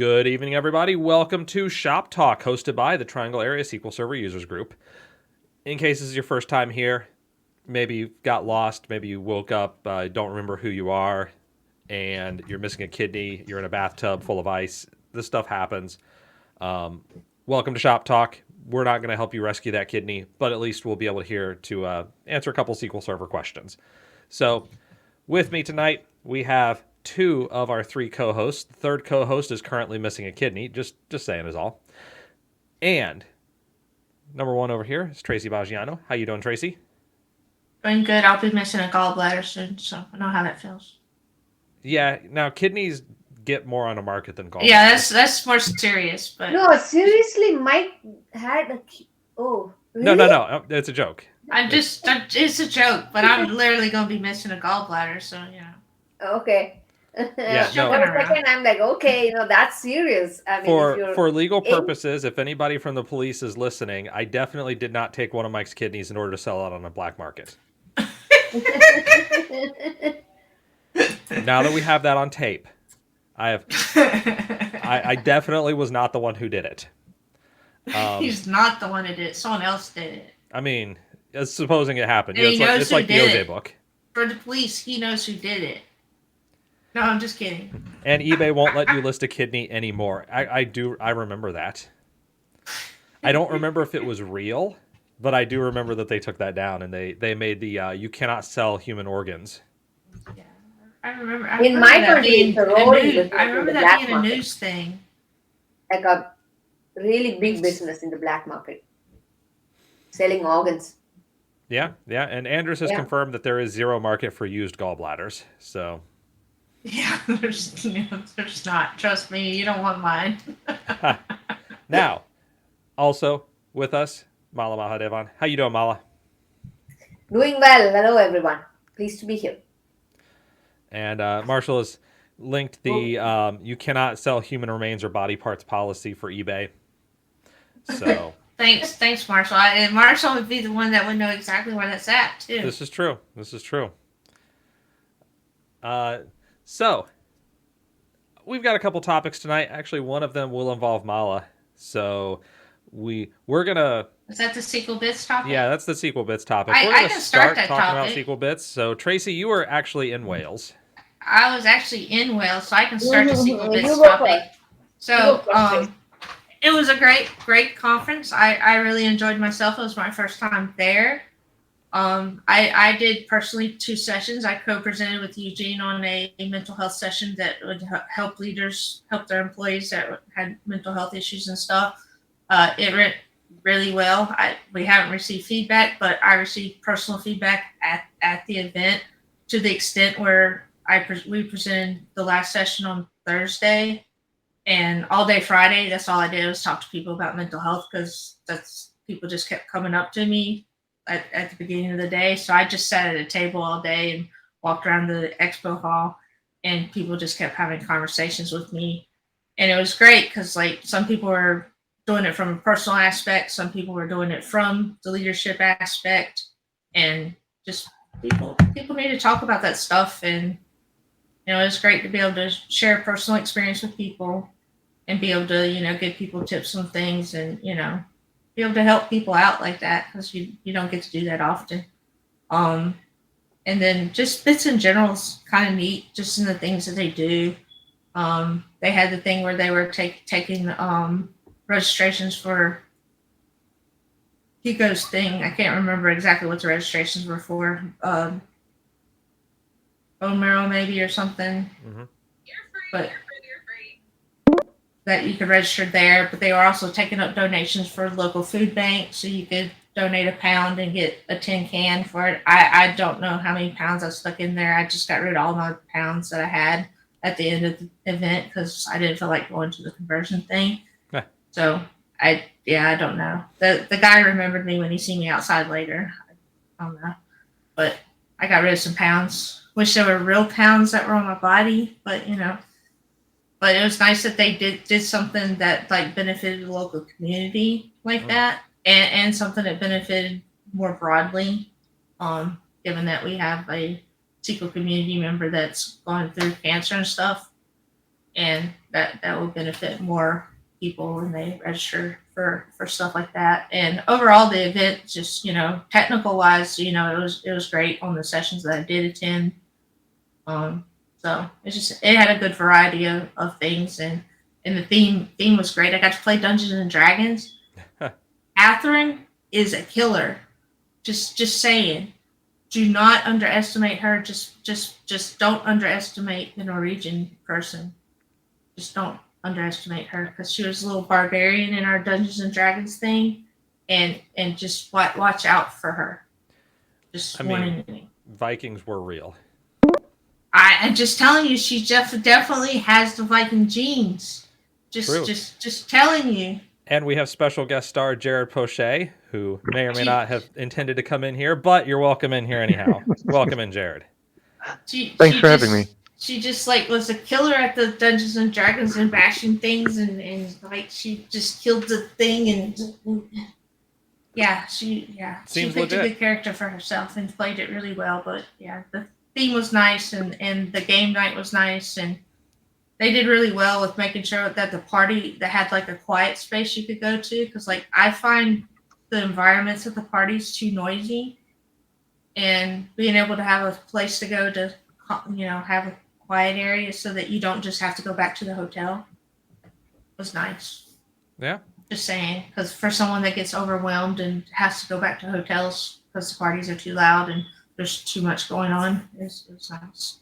Good evening, everybody. Welcome to Shop Talk, hosted by the Triangle Area SQL Server Users Group. In case this is your first time here, maybe you got lost, maybe you woke up, don't remember who you are, and you're missing a kidney, you're in a bathtub full of ice. This stuff happens. Welcome to Shop Talk. We're not going to help you rescue that kidney, but at least we'll be able to hear to answer a couple SQL Server questions. So, with me tonight, we have two of our three co-hosts. The third co-host is currently missing a kidney, just saying is all. And number one over here is Tracy Baggiano. How you doing, Tracy? Doing good. I'll be missing a gallbladder soon, so I know how that feels. Yeah, now kidneys get more on the market than gallbladders. Yeah, that's more serious, but No, seriously, Mike had a. Oh, really? No. It's a joke. it's a joke, but I'm literally gonna be missing a gallbladder, so Okay. Yeah, no. For a second, I'm like, okay, that's serious. I mean, for legal purposes, if anybody from the police is listening, I definitely did not take one of Mike's kidneys in order to sell it on a black market. Now that we have that on tape, I definitely was not the one who did it. He's not the one who did it. Someone else did it. I mean, supposing it happened. And it's like the OJ book. For the police, he knows who did it. No, I'm just kidding. And eBay won't let you list a kidney anymore. I remember that. I don't remember if it was real, but I do remember that they took that down and they made the you cannot sell human organs. Yeah, I remember. In my country, I remember that being a news thing. Like a really big business in the black market, selling organs. Yeah, and Andrews has confirmed that there is zero market for used gallbladders. So. Yeah, there's not. Trust me, you don't want mine. Now, also with us, Mala Mahadevan. How you doing, Mala? Doing well. Hello, everyone. Pleased to be here. And Marshall has linked the you cannot sell human remains or body parts policy for eBay. So thanks, Marshall. And Marshall would be the one that would know exactly where that's at too. This is true. So, we've got a couple topics tonight. Actually, one of them will involve Mala. So, we're gonna. Is that the SQL Bits topic? Yeah, that's the SQL Bits topic. We're gonna can start that talking topic. about SQL Bits. So, Tracy, you were actually in Wales. I was actually in Wales, so I can start the SQL Bits topic. So, it was a great conference. I really enjoyed myself. It was my first time there. I did personally 2 sessions. I co-presented with Eugene on a mental health session that would help leaders help their employees that had mental health issues and stuff. It went really well. We haven't received feedback, but I received personal feedback at the event to the extent where we presented the last session on Thursday, and all day Friday, that's all I did was talk to people about mental health because people just kept coming up to me at the beginning of the day. So I just sat at a table all day and walked around the expo hall, and people just kept having conversations with me. And it was great because some people were doing it from a personal aspect, some people were doing it from the leadership aspect, and just people need to talk about that stuff. And it was great to be able to share personal experience with people and be able to give people tips on things and be able to help people out like that because you don't get to do that often. And then just bits in general is kind of neat, just in the things that they do. They had the thing where they were taking registrations for Hugo's thing. I can't remember exactly what the registrations were for. Bone marrow maybe or something. Mm-hmm. But that you could register there, but they were also taking up donations for local food banks, so you could donate a pound and get a tin can for it. I don't know how many pounds I stuck in there. I just got rid of all my pounds that I had at the end of the event because I didn't feel like going to the conversion thing. So I don't know. The guy remembered me when he seen me outside later. I don't know, but I got rid of some pounds. Wish there were real pounds that were on my body, but But it was nice that they did something that benefited the local community like that, and something that benefited more broadly. Given that we have a SQL community member that's going through cancer and stuff, and that will benefit more people when they register for stuff like that. And overall, the event, just technical wise, it was great on the sessions that I did attend. Um, so it had a good variety of things, and the theme was great. I got to play Dungeons and Dragons. Catherine is a killer. Just saying. Do not underestimate her. Just don't underestimate the Norwegian person. Just don't underestimate her, because she was a little barbarian in our Dungeons and Dragons thing, and just watch out for her. Just warning you. Vikings were real. I'm just telling you, she definitely has the Viking genes. Just telling you. And we have special guest star Jared Pochet, who may or may not have intended to come in here, but you're welcome in here anyhow. Welcome in, Jared. Thanks for having me. She just was a killer at the Dungeons and Dragons and bashing things, and she just killed the thing, and she Seems picked legit. a good character for herself and played it really well. But yeah, the theme was nice, and the game night was nice, and they did really well with making sure that the party that had a quiet space you could go to, because I find the environments of the parties too noisy, and being able to have a place to go to have a quiet area so that you don't just have to go back to the hotel was nice. Yeah. Just saying, because for someone that gets overwhelmed and has to go back to hotels because the parties are too loud and there's too much going on, it's nice.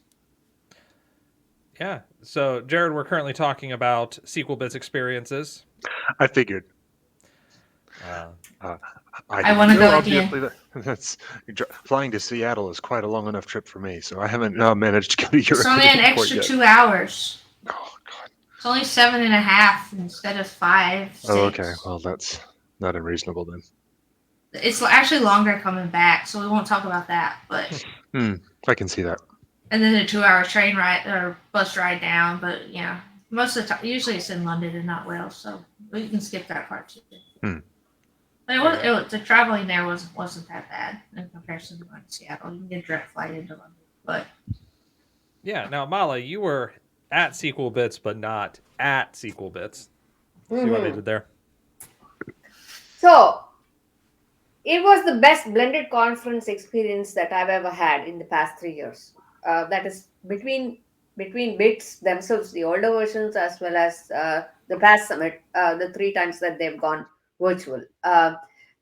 Yeah. So, Jared, we're currently talking about SQL Bits experiences. I figured. I want to go again. That's flying to Seattle is quite a long enough trip for me, so I haven't managed to go to Europe. It's only an extra yet. 2 hours. Oh God. It's only 7.5 instead of 5. 6. Oh, okay. Well, that's not unreasonable then. It's actually longer coming back, so we won't talk about that. But I can see that. And then a 2-hour train ride or bus ride down. But most of the time, usually it's in London and not Wales, so we can skip that part too. But the traveling there wasn't that bad in comparison to going to Seattle. You can get a direct flight into London. But yeah, now Mala, you were at SQL Bits, but not at SQL Bits. See what I did there? So, it was the best blended conference experience that I've ever had in the past 3 years. That is between bits themselves, the older versions, as well as the past summit, the 3 times that they've gone virtual.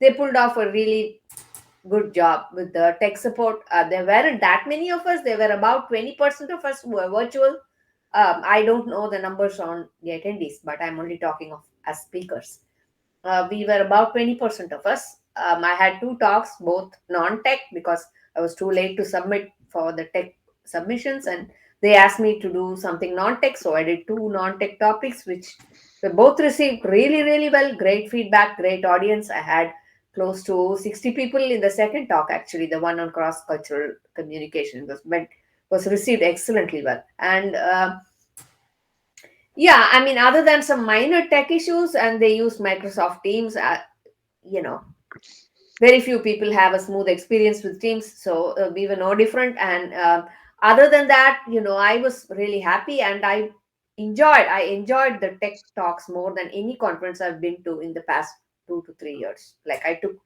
They pulled off a really good job with the tech support. There weren't that many of us. There were about 20% of us who were virtual. I don't know the numbers on the attendees, but I'm only talking of as speakers. We were about 20% of us. I had 2 talks, both non-tech, because I was too late to submit for the tech submissions, and they asked me to do something non-tech, so I did 2 non-tech topics, which we both received really, really well. Great feedback, great audience. I had close to 60 people in the second talk. Actually, the one on cross-cultural communication was received excellently well. And other than some minor tech issues, and they use Microsoft Teams, very few people have a smooth experience with Teams, so we were no different. And other than that, I was really happy, and I enjoyed the tech talks more than any conference I've been to in the past 2 to 3 years. I took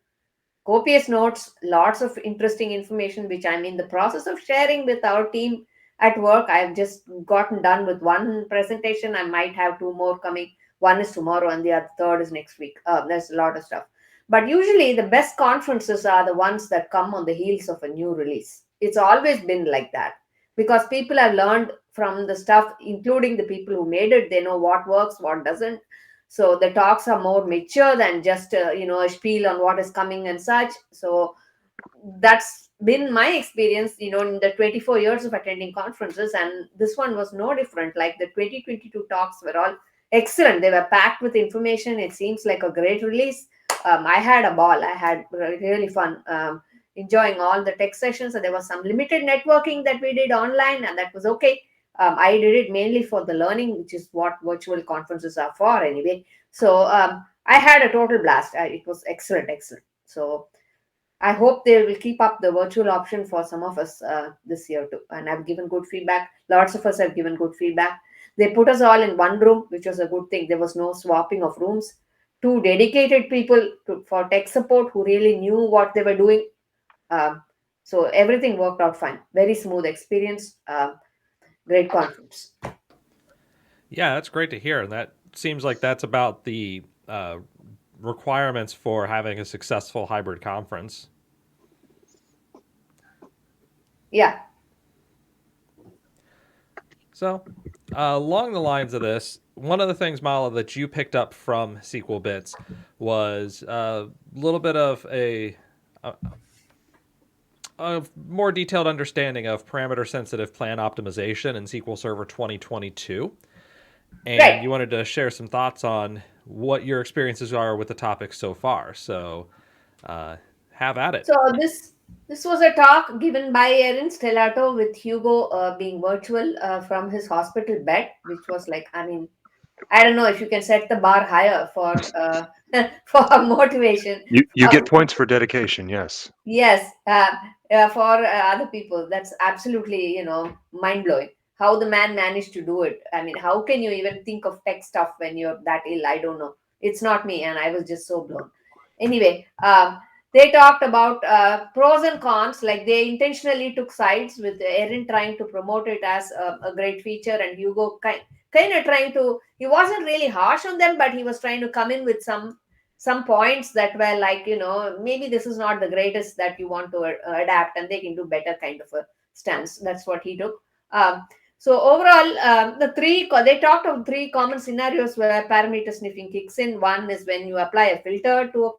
copious notes, lots of interesting information, which I'm in the process of sharing with our team at work. I've just gotten done with 1 presentation. I might have 2 more coming. 1 is tomorrow and the third is next week. There's a lot of stuff. But usually the best conferences are the ones that come on the heels of a new release. It's always been like that, because people have learned from the stuff, including the people who made it. They know what works, what doesn't. So the talks are more mature than just a spiel on what is coming and such. So that's been my experience, in the 24 years of attending conferences, and this one was no different. Like the 2022 talks were all excellent. They were packed with information. It seems like a great release. I had a ball. I had really fun. Enjoying all the tech sessions. And there was some limited networking that we did online, and that was okay. I did it mainly for the learning, which is what virtual conferences are for anyway. So I had a total blast. It was excellent. So I hope they will keep up the virtual option for some of us this year too. And I've given good feedback. Lots of us have given good feedback. They put us all in one room, which was a good thing. There was no swapping of rooms. Two dedicated people for tech support who really knew what they were doing. Um, so everything worked out fine. Very smooth experience. Great conference. Yeah, that's great to hear. And that seems like that's about the requirements for having a successful hybrid conference. Yeah. So, along the lines of this, one of the things, Mala, that you picked up from SQL Bits was a little bit of a more detailed understanding of parameter-sensitive plan optimization in SQL Server 2022. And Right. you wanted to share some thoughts on what your experiences are with the topic so far. So, have at it. So this was a talk given by Erin Stellato with Hugo being virtual from his hospital bed, which was like, I mean, I don't know if you can set the bar higher for for motivation. You get points for dedication. Yes. Yes, for other people, that's absolutely, mind blowing. How the man managed to do it. I mean, how can you even think of tech stuff when you're that ill? I don't know. It's not me, and I was just so blown. Anyway, they talked about pros and cons. Like they intentionally took sides with Erin trying to promote it as a great feature, and Hugo kind of trying to. He wasn't really harsh on them, but he was trying to come in with some points that were like, maybe this is not the greatest that you want to adapt, and they can do better kind of a stance. That's what he took. So overall, they talked of three common scenarios where parameter sniffing kicks in. One is when you apply a filter to a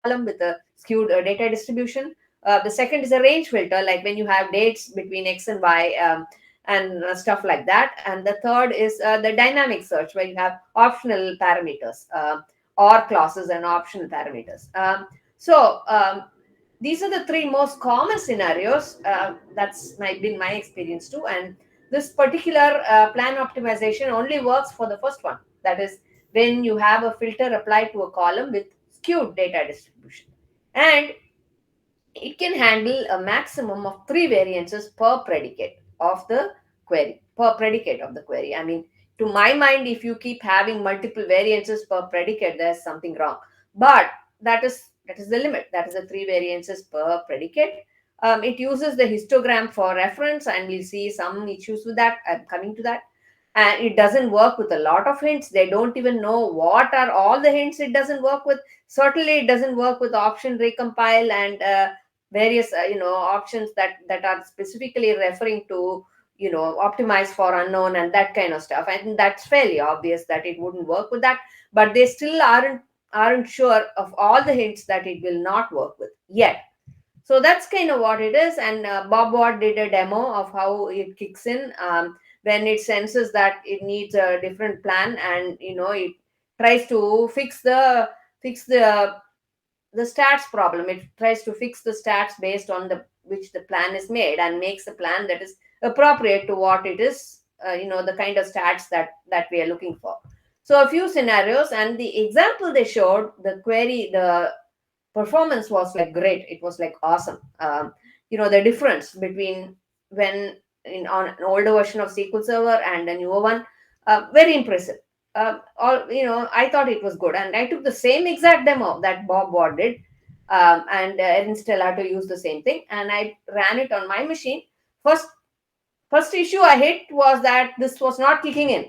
column with a skewed data distribution. The second is a range filter, like when you have dates between x and y, and stuff like that. And the third is the dynamic search, where you have optional parameters. Or clauses and optional parameters. These are the three most common scenarios. Been my experience too. And this particular plan optimization only works for the first one. That is when you have a filter applied to a column with skewed data distribution. And it can handle a maximum of three variances per predicate of the query. I mean, to my mind, if you keep having multiple variances per predicate, there's something wrong. But that is the limit. That is the three variances per predicate. It uses the histogram for reference, and we'll see some issues with that. I'm coming to that. And it doesn't work with a lot of hints. They don't even know what are all the hints it doesn't work with. Certainly it doesn't work with option recompile and various options that are specifically referring to optimize for unknown and that kind of stuff. I think that's fairly obvious that it wouldn't work with that, but they still aren't sure of all the hints that it will not work with yet. So that's kind of what it is. And Bob Watt did a demo of how it kicks in when it senses that it needs a different plan, and it tries to fix the stats problem. It tries to fix the stats based on the which the plan is made, and makes a plan that is appropriate to what it is, the kind of stats that we are looking for. So a few scenarios, and the example they showed, the performance was like great. It was like awesome. The difference between when on an older version of SQL Server and a newer one, very impressive. I thought it was good, and I took the same exact demo that Bob Ward did, and Erin Stellato used the same thing, and I ran it on my machine. First issue I hit was that this was not kicking in,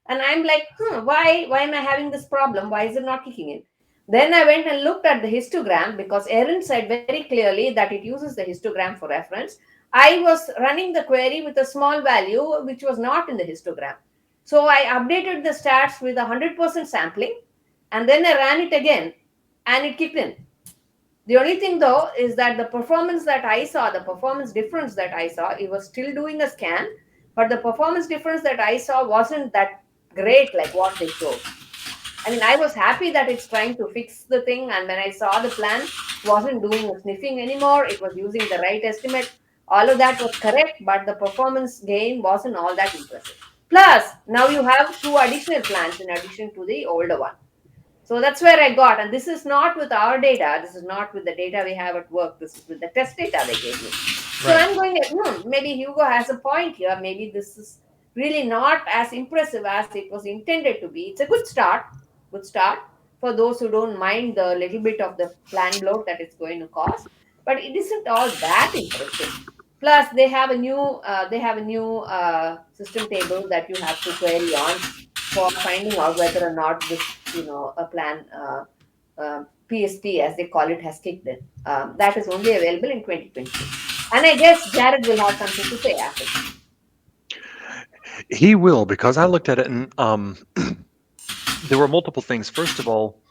and I'm like, why am I having this problem? Why is it not kicking in? Then I went and looked at the histogram, because Erin said very clearly that it uses the histogram for reference. I was running the query with a small value which was not in the histogram. So I updated the stats with 100% sampling, and then I ran it again, and it kicked in. The only thing though is that the performance difference that I saw, it was still doing a scan, but the performance difference that I saw wasn't that great like what they showed. I mean, I was happy that it's trying to fix the thing, and when I saw the plan, it wasn't doing the sniffing anymore. It was using the right estimate. All of that was correct, but the performance gain wasn't all that impressive. Plus, now you have two additional plans in addition to the older one. So that's where I got, and this is not with our data. This is not with the data we have at work. This is with the test data they gave me. So Right. I'm going, maybe Hugo has a point here. Maybe this is really not as impressive as it was intended to be. It's a good start for those who don't mind the little bit of the plan bloat that it's going to cause. But it isn't all that impressive. Plus, they have a new system table that you have to query on for finding out whether or not this, a plan PSP, as they call it, has kicked in. That is only available in 2022. And I guess Jared will have something to say after this. He will, because I looked at it and there were multiple things. First of all,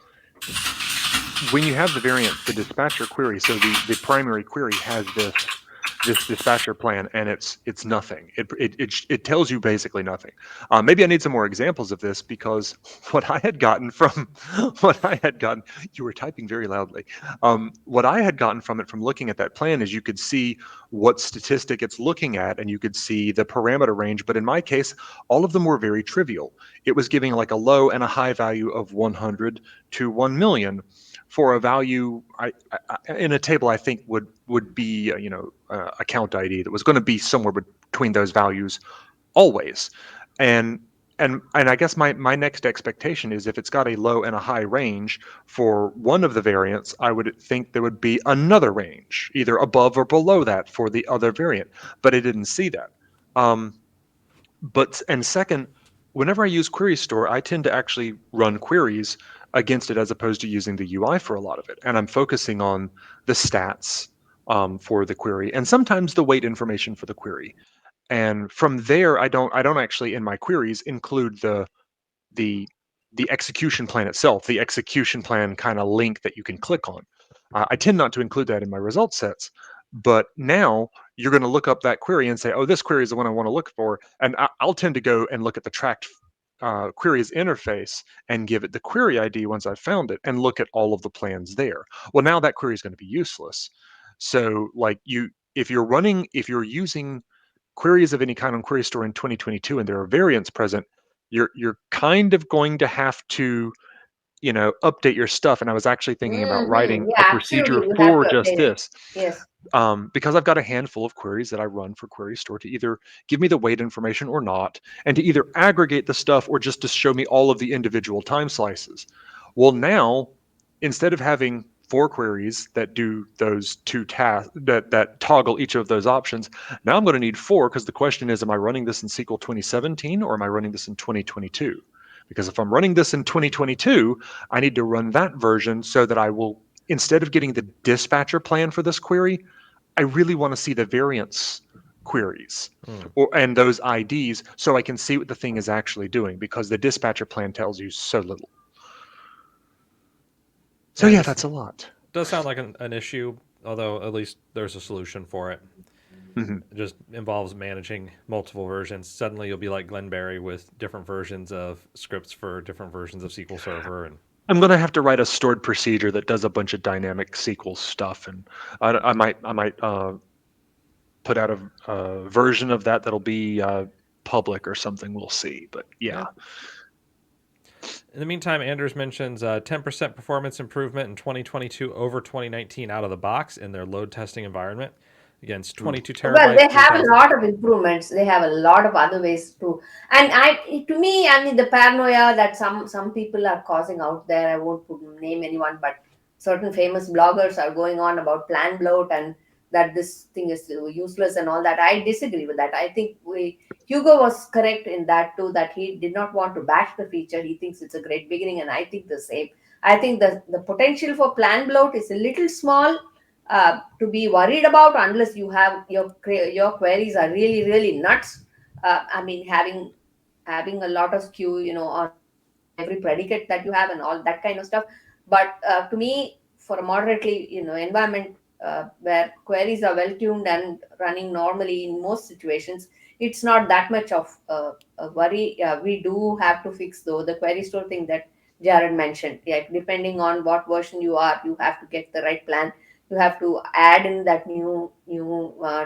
when you have the variant, the dispatcher query, so the primary query has this dispatcher plan, and it's nothing. It tells you basically nothing. Maybe I need some more examples of this, because what I had gotten from what I had gotten, you were typing very loudly. What I had gotten from it, from looking at that plan, is you could see what statistic it's looking at, and you could see the parameter range. But in my case, all of them were very trivial. It was giving like a low and a high value of 100 to 1 million for a value in a table I think would be account ID that was going to be somewhere between those values always. And I guess my next expectation is, if it's got a low and a high range for one of the variants, I would think there would be another range, either above or below that, for the other variant. But I didn't see that. And second, whenever I use Query Store, I tend to actually run queries against it, as opposed to using the UI for a lot of it. And I'm focusing on the stats for the query, and sometimes the weight information for the query. And from there, I don't actually, in my queries, include the the execution plan itself, the execution plan kind of link that you can click on. I tend not to include that in my result sets. But now you're going to look up that query and say, oh, this query is the one I want to look for. And I'll tend to go and look at the tracked queries interface and give it the query ID once I've found it, and look at all of the plans there. Well, now that query is going to be useless. So like if you're using queries of any kind on Query Store in 2022 and there are variants present, you're kind of going to have to update your stuff. And I was actually thinking about writing a Yeah, procedure absolutely. You have for to just update it. this, Yes. because I've got a handful of queries that I run for Query Store to either give me the weight information or not, and to either aggregate the stuff or just to show me all of the individual time slices. Well, now, instead of having 4 queries that do those 2 tasks, that toggle each of those options, now I'm going to need 4, because the question is, am I running this in SQL 2017 or am I running this in 2022? Because if I'm running this in 2022, I need to run that version, so that I will, instead of getting the dispatcher plan for this query, I really want to see the variance queries and those IDs, so I can see what the thing is actually doing, because the dispatcher plan tells you so little. So Yeah, yeah, just that's a lot. does sound like an issue, although at least there's a solution for it. Mhm. It just involves managing multiple versions. Suddenly you'll be like Glenberry with different versions of scripts for different versions of SQL Server. And I'm going to have to write a stored procedure that does a bunch of dynamic SQL stuff, and I might put out a version of that that'll be public or something. We'll see, but yeah. In the meantime, Anders mentions 10% performance improvement in 2022 over 2019 out of the box in their load testing environment against 22 Well, terabytes. they have a 3,000. lot of improvements. They have a lot of other ways to, and to me, I mean, the paranoia that some people are causing out there. I won't name anyone, but certain famous bloggers are going on about plan bloat and that this thing is useless and all that. I disagree with that. I think Hugo was correct in that too. That he did not want to bash the feature. He thinks it's a great beginning, and I think the same. I think the potential for plan bloat is a little small to be worried about, unless you have your queries are really nuts. I mean, having a lot of skew, on every predicate that you have and all that kind of stuff. But to me, for a moderately, environment where queries are well tuned and running normally in most situations, it's not that much of a worry. We do have to fix though the query store thing that Jared mentioned. Yeah, depending on what version you are, you have to get the right plan. You have to add in that new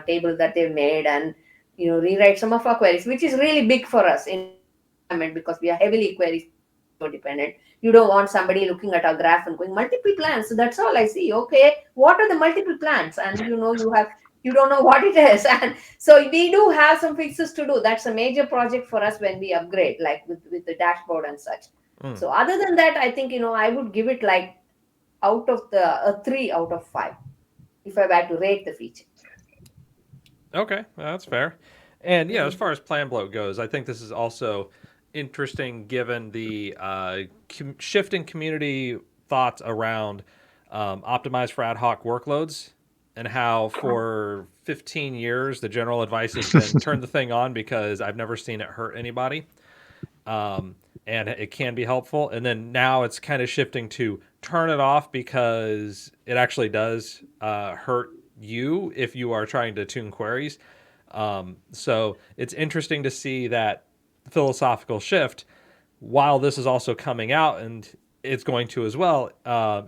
table that they've made, and rewrite some of our queries, which is really big for us in our environment because we are heavily query centric. dependent. You don't want somebody looking at a graph and going multiple plans. So that's all I see. Okay, what are the multiple plans? And you don't know what it is. And so we do have some fixes to do. That's a major project for us when we upgrade, like with the dashboard and such. So other than that, I think I would give it like out of the 3 out of 5 if I were to rate the feature. Okay, that's fair. And yeah, as far as plan bloat goes, I think this is also interesting given the shift in community thoughts around optimized for ad hoc workloads, and how for 15 years the general advice has been turn the thing on because I've never seen it hurt anybody. And it can be helpful. And then now it's kind of shifting to turn it off because it actually does hurt you if you are trying to tune queries. So it's interesting to see that philosophical shift while this is also coming out, and it's going to as well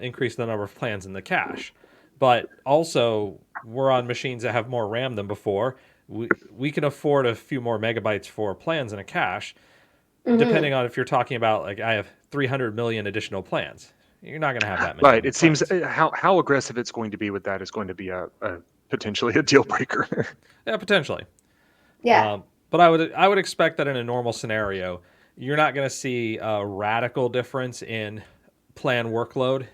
increase the number of plans in the cache. But also, we're on machines that have more RAM than before. We can afford a few more megabytes for plans in a cache, depending on if you're talking about, like, I have 300 million additional plans. You're not going to have that many. Right. It seems how aggressive it's going to be with that is going to be a potentially a deal breaker. Yeah, potentially. Yeah. But I would expect that in a normal scenario, you're not going to see a radical difference in plan workload,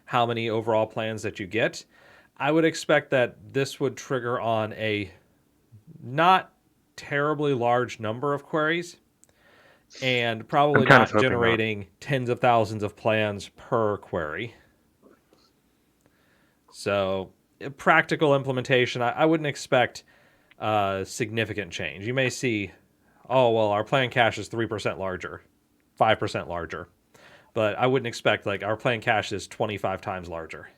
how many overall plans that you get. I would expect that this would trigger on a not terribly large number of queries, and probably not generating tens of thousands of plans per query. So, practical implementation, I wouldn't expect significant change. You may see, oh, well, our plan cache is 3% larger, 5% larger. But I wouldn't expect, like, our plan cache is 25 times larger.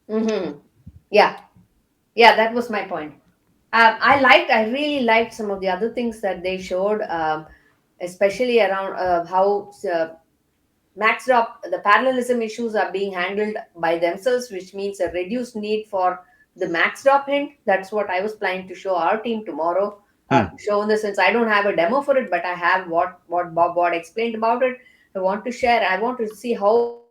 Yeah. Yeah, that was my point. I really liked some of the other things that they showed, especially around how the parallelism issues are being handled by themselves, which means a reduced need for the maxed hint. That's what I was planning to show our team tomorrow. Show in the sense I don't have a demo for it, but I have what Bob Ward explained about it. I want to share. I want to see how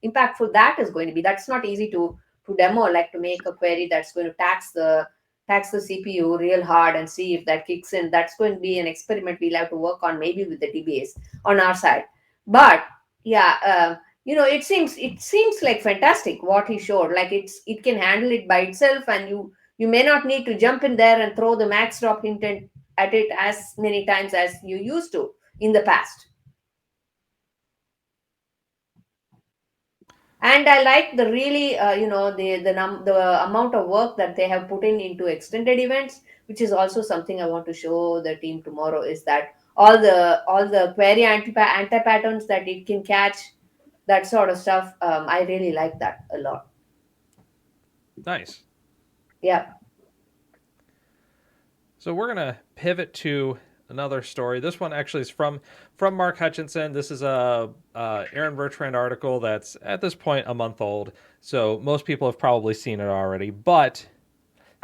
impactful that is going to be. That's not easy to demo, like to make a query that's going to tax the CPU real hard and see if that kicks in. That's going to be an experiment we'll have to work on, maybe with the DBAs on our side. But yeah, it seems like fantastic what he showed. Like it can handle it by itself, and you may not need to jump in there and throw the max drop intent at it as many times as you used to in the past. And I like the really the amount of work that they have put into extended events, which is also something I want to show the team tomorrow. Is that all the query anti patterns that it can catch, that sort of stuff. I really like that a lot. Nice. Yeah. So we're gonna pivot to another story. This one actually is from Mark Hutchinson. This is a Aaron Bertrand article that's at this point a month old, so most people have probably seen it already. But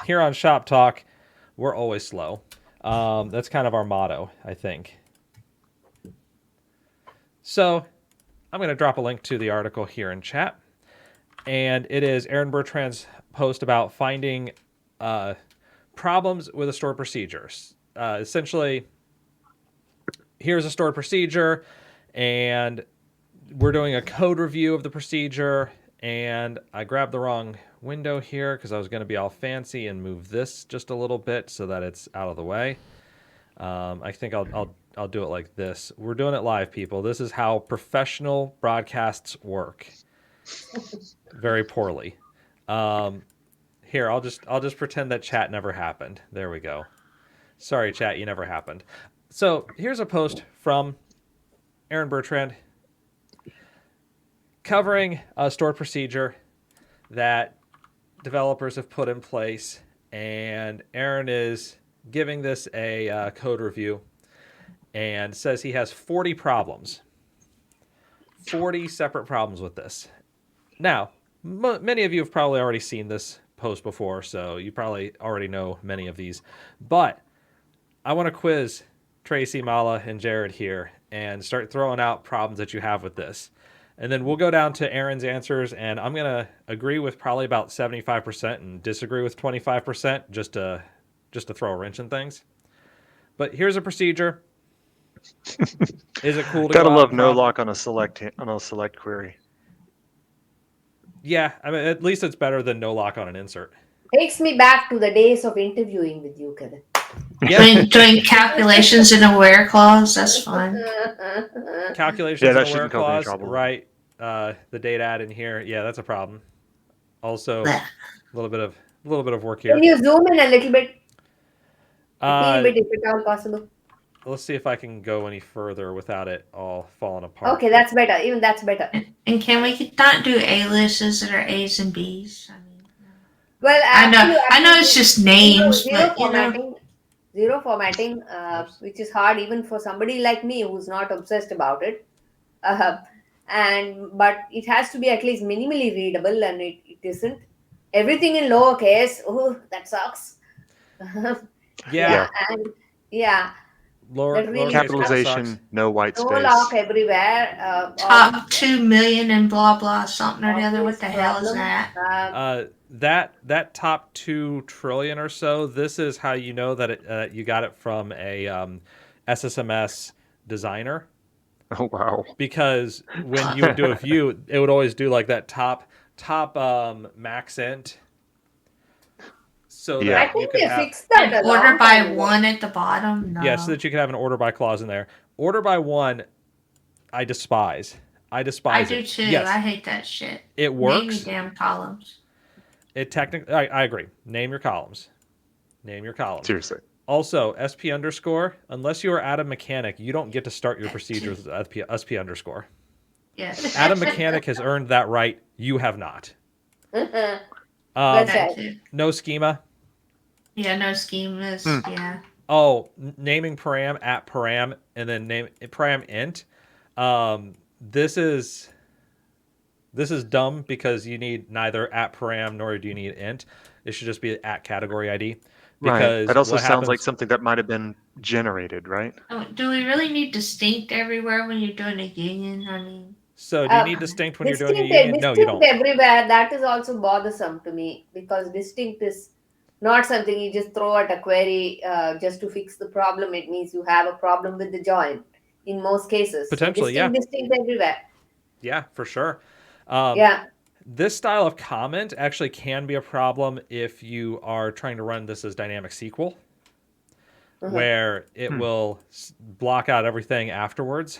here on Shop Talk, we're always slow. That's kind of our motto, I think. So I'm going to drop a link to the article here in chat, and it is Aaron Bertrand's post about finding problems with a stored procedure. Essentially, here's a stored procedure, and we're doing a code review of the procedure, and I grabbed the wrong window here because I was going to be all fancy and move this just a little bit so that it's out of the way. I think I'll do it like this. We're doing it live, people. This is how professional broadcasts work. Very poorly. Here, I'll just pretend that chat never happened. There we go. Sorry, chat, you never happened. So here's a post from Aaron Bertrand covering a stored procedure that developers have put in place, and Aaron is giving this a code review and says he has 40 problems. 40 separate problems with this. Now, many of you have probably already seen this post before, so you probably already know many of these. But I want to quiz Tracy, Mala, and Jared here and start throwing out problems that you have with this. And then we'll go down to Aaron's answers, and I'm going to agree with probably about 75% and disagree with 25% just to throw a wrench in things. But here's a procedure. Is it cool to Gotta go out love and no lock on a select query. Yeah, I mean, at least it's better than no lock on an insert. Takes me back to the days of interviewing with you, Kevin. Doing calculations in a where clause, that's fun. Calculations Yeah, in that a where shouldn't cause any clause, trouble. right? The date add in here, yeah, that's a problem. Also, Blech. a little bit of work here. Can you zoom in a little bit? A teeny Uh, bit, if at all possible. let's see if I can go any further without it all falling apart. Okay, that's better. Even that's better. And can we not do aliases that are A's and B's? I mean, Well, I know actually, it's just names, but you know. Zero formatting, which is hard even for somebody like me who's not obsessed about it. But it has to be at least minimally readable, and it isn't. Everything in lowercase. Oh, that sucks. Yeah. And yeah, Lower that really Capitalization, sucks. no white no space. lock everywhere. Top 2 million and blah blah something or the other. What the hell is problem. that? That top 2 trillion or so, this is how you know that you got it from a SSMS designer. Oh wow! Because when you would do a view, it would always do like that top max int. So Yeah. that I think you could they have fixed that. a Order long by time ago. one at the bottom. No. yeah, so that you could have an order by clause in there. Order by one, I despise. I despise do it. too. Yes, I hate that shit. it Name works. your damn columns. It technically, I agree. Name your columns. Name your columns. Seriously. Also, SP underscore, unless you are Atom Mechanic, you don't get to start your procedure with SP underscore. Yes. Atom Mechanic has earned that right. You have not. Well That said. too. No schema. Yeah, no schemas. Yeah. Oh, naming param at param and then name param int. This is dumb because you need neither at param nor do you need int. It should just be at category ID. Right. Because That also what sounds like happens- something that might have been generated, right? Oh, do we really need distinct everywhere when you're doing a union? I mean, So do you need distinct when you're doing a Distinct, union? No, you don't. everywhere. That is also bothersome to me because distinct is not something you just throw at a query just to fix the problem. It means you have a problem with the join in most cases. Potentially, so distinct everywhere. Yeah, for sure. Yeah. This style of comment actually can be a problem if you are trying to run this as dynamic SQL, where it will block out everything afterwards.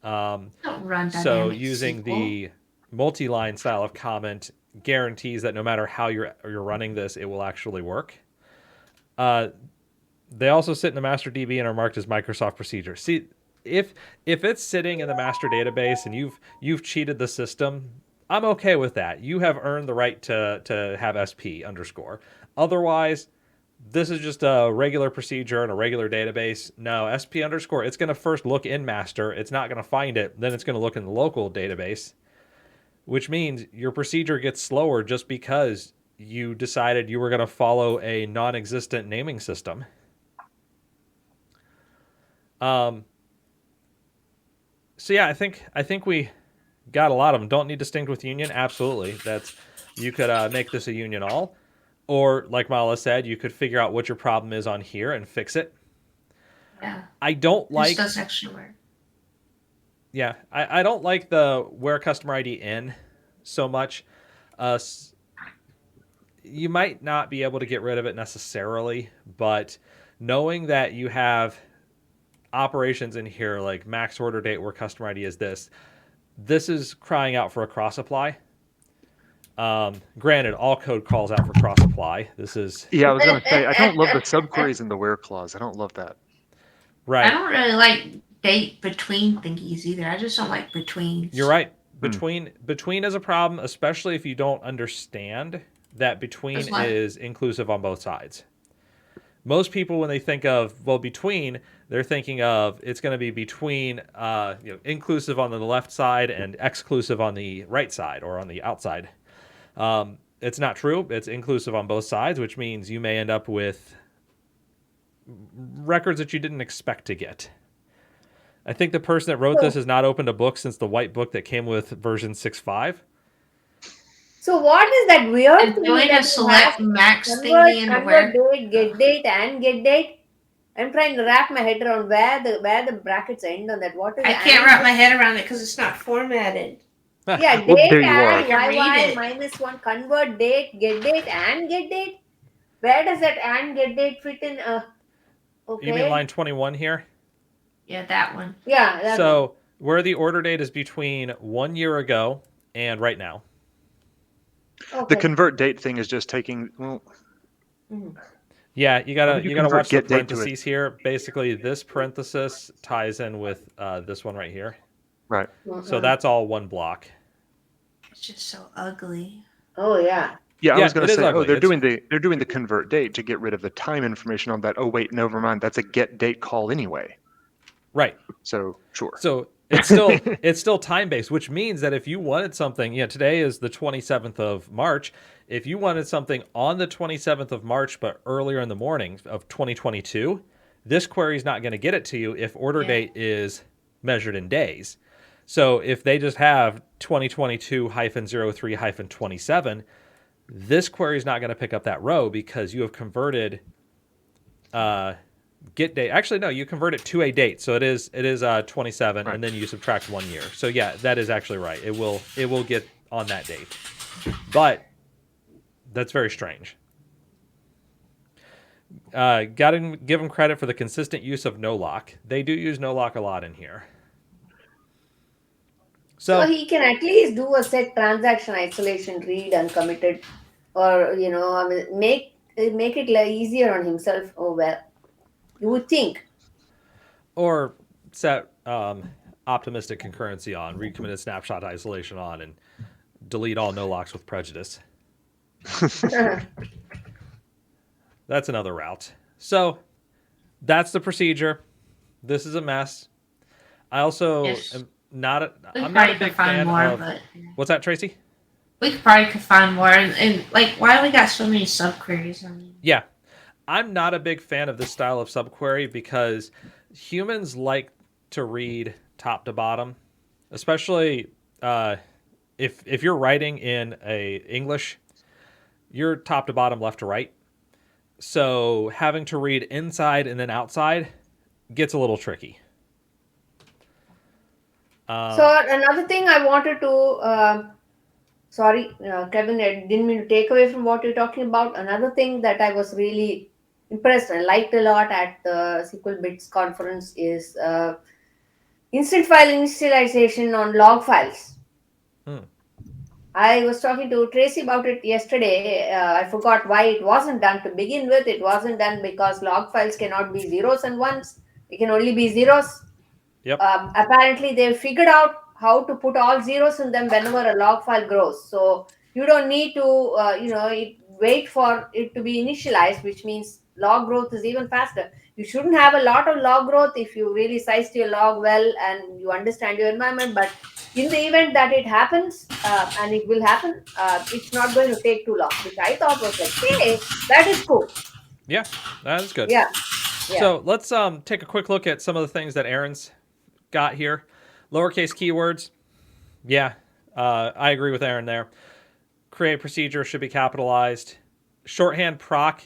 don't run So dynamic using SQL. the multi-line style of comment guarantees that no matter how you're running this, it will actually work. They also sit in the master DB and are marked as Microsoft procedures. See, if it's sitting in the master database and you've cheated the system, I'm okay with that. You have earned the right to have SP underscore. Otherwise, this is just a regular procedure in a regular database. No, SP underscore, it's going to first look in master. It's not going to find it. Then it's going to look in the local database, which means your procedure gets slower just because you decided you were going to follow a non-existent naming system. So yeah, I think we got a lot of them. Don't need distinct with union. Absolutely. You could make this a union all. Or, like Mala said, you could figure out what your problem is on here and fix it. Yeah. I don't like... This does actually work. Yeah, I don't like the where customer ID in so much. You might not be able to get rid of it necessarily, but knowing that you have operations in here like max order date where customer ID is this is crying out for a cross apply. Granted, all code calls out for cross apply. This is... Yeah, I was going to say, I don't love the subqueries in the where clause. I don't love that. Right. I don't really like date between thingies either. I just don't like betweens. You're right. Between is a problem, especially if you don't understand that between is inclusive on both sides. Most people, when they think of, well, between, they're thinking of it's going to be between inclusive on the left side and exclusive on the right side or on the outside. It's not true. It's inclusive on both sides, which means you may end up with records that you didn't expect to get. I think the person that wrote this has not opened a book since the white book that came with version 6.5. So what is that weird And thing doing that a you have? select max Convert, thingy into convert where? date, get date, and get date. I'm trying to wrap my head around where the brackets end on that. What is I the can't and? wrap my head around it because it's not formatted. Yeah, Well, date there you are. and I can read YY it. -1, convert date, get date, and get date. Where does that and get date fit in? You mean Okay. line 21 here? Yeah, that one. Yeah, that one. So where the order date is between 1 year ago and right now. The Okay. convert date thing is just taking. Well, Mhm. Yeah, you gotta would you gotta convert watch the get date to it? parentheses here. Basically, this parenthesis ties in with this one right here. right. So that's all one block. It's just so ugly. Oh yeah. Yeah, I Yeah, was going it to is say, ugly. they're It's- doing the convert date to get rid of the time information on that. Oh wait, never mind. That's a get date call anyway. Right. So sure. So it's still time based, which means that if you wanted something, today is the 27th of March. If you wanted something on the 27th of March, but earlier in the morning of 2022, this query is not going to get it to you if order date is measured in days. So if they just have 2022-03-27, this query is not going to pick up that row because you have converted get date. Actually, no, you convert it to a date. So it is 27, Right. and then you subtract 1 year. So yeah, that is actually right. It will get on that date, but that's very strange. Got to give them credit for the consistent use of no lock. They do use no lock a lot in here. So So he can at least do a set transaction isolation read uncommitted, or I mean, make it easier on himself. Oh well, you would think. or set optimistic concurrency on, read committed snapshot isolation on, and delete all no locks with prejudice. That's another route. So that's the procedure. This is a mess. I also Yes. am not a, We I'm not a probably big could find fan more, of but what's that, Tracy? we probably could find more. And like, why we got so many subqueries? I mean, Yeah. I'm not a big fan of this style of subquery because humans like to read top to bottom, especially if you're writing in a English, you're top to bottom, left to right. So having to read inside and then outside gets a little tricky. So another thing I wanted to, sorry, Kevin, I didn't mean to take away from what you're talking about. Another thing that I was really impressed and liked a lot at the SQL Bits conference is instant file initialization on log files. I was talking to Tracy about it yesterday. I forgot why it wasn't done to begin with. It wasn't done because log files cannot be zeros and ones. It can only be zeros. Yep. Apparently, they figured out how to put all zeros in them whenever a log file grows. So you don't need to, wait for it to be initialized, which means log growth is even faster. You shouldn't have a lot of log growth if you really sized your log well and you understand your environment. But in the event that it happens, and it will happen, it's not going to take too long, which I thought was like, hey, that is cool. Yeah, that is good. Yeah. Yeah. So let's take a quick look at some of the things that Aaron's got here. Lowercase keywords. Yeah, I agree with Aaron there. Create procedure should be capitalized. Shorthand proc.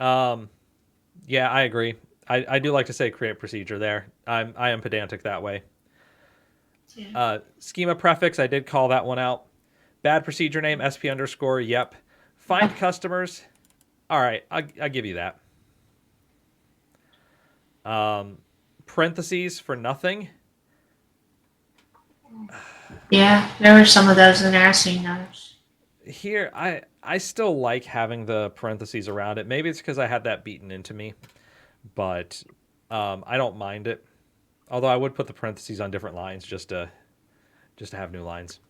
Yeah, I agree. I do like to say create procedure there. I am pedantic that way. Schema prefix, I did call that one out. Bad procedure name, SP underscore, yep. Find customers. All right, I'll give you that. Parentheses for nothing. yeah, there were some of those in there. I seen those. Here, I still like having the parentheses around it. Maybe it's because I had that beaten into me, but I don't mind it. Although I would put the parentheses on different lines just to have new lines.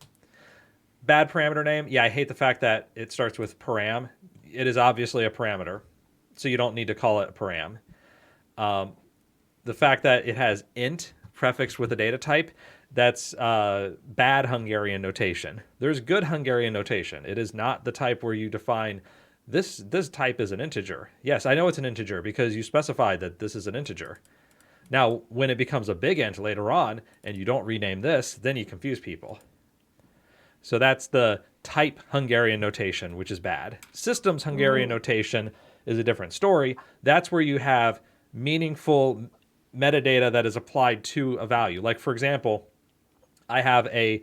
Bad parameter name. Yeah, I hate the fact that it starts with param. It is obviously a parameter, so you don't need to call it a param. The fact that it has int prefixed with a data type, that's bad Hungarian notation. There's good Hungarian notation. It is not the type where you define this type is an integer. Yes, I know it's an integer because you specified that this is an integer. Now, when it becomes a big int later on and you don't rename this, then you confuse people. So that's the type Hungarian notation, which is bad. Systems Hungarian notation is a different story. That's where you have meaningful metadata that is applied to a value. Like, for example, I have a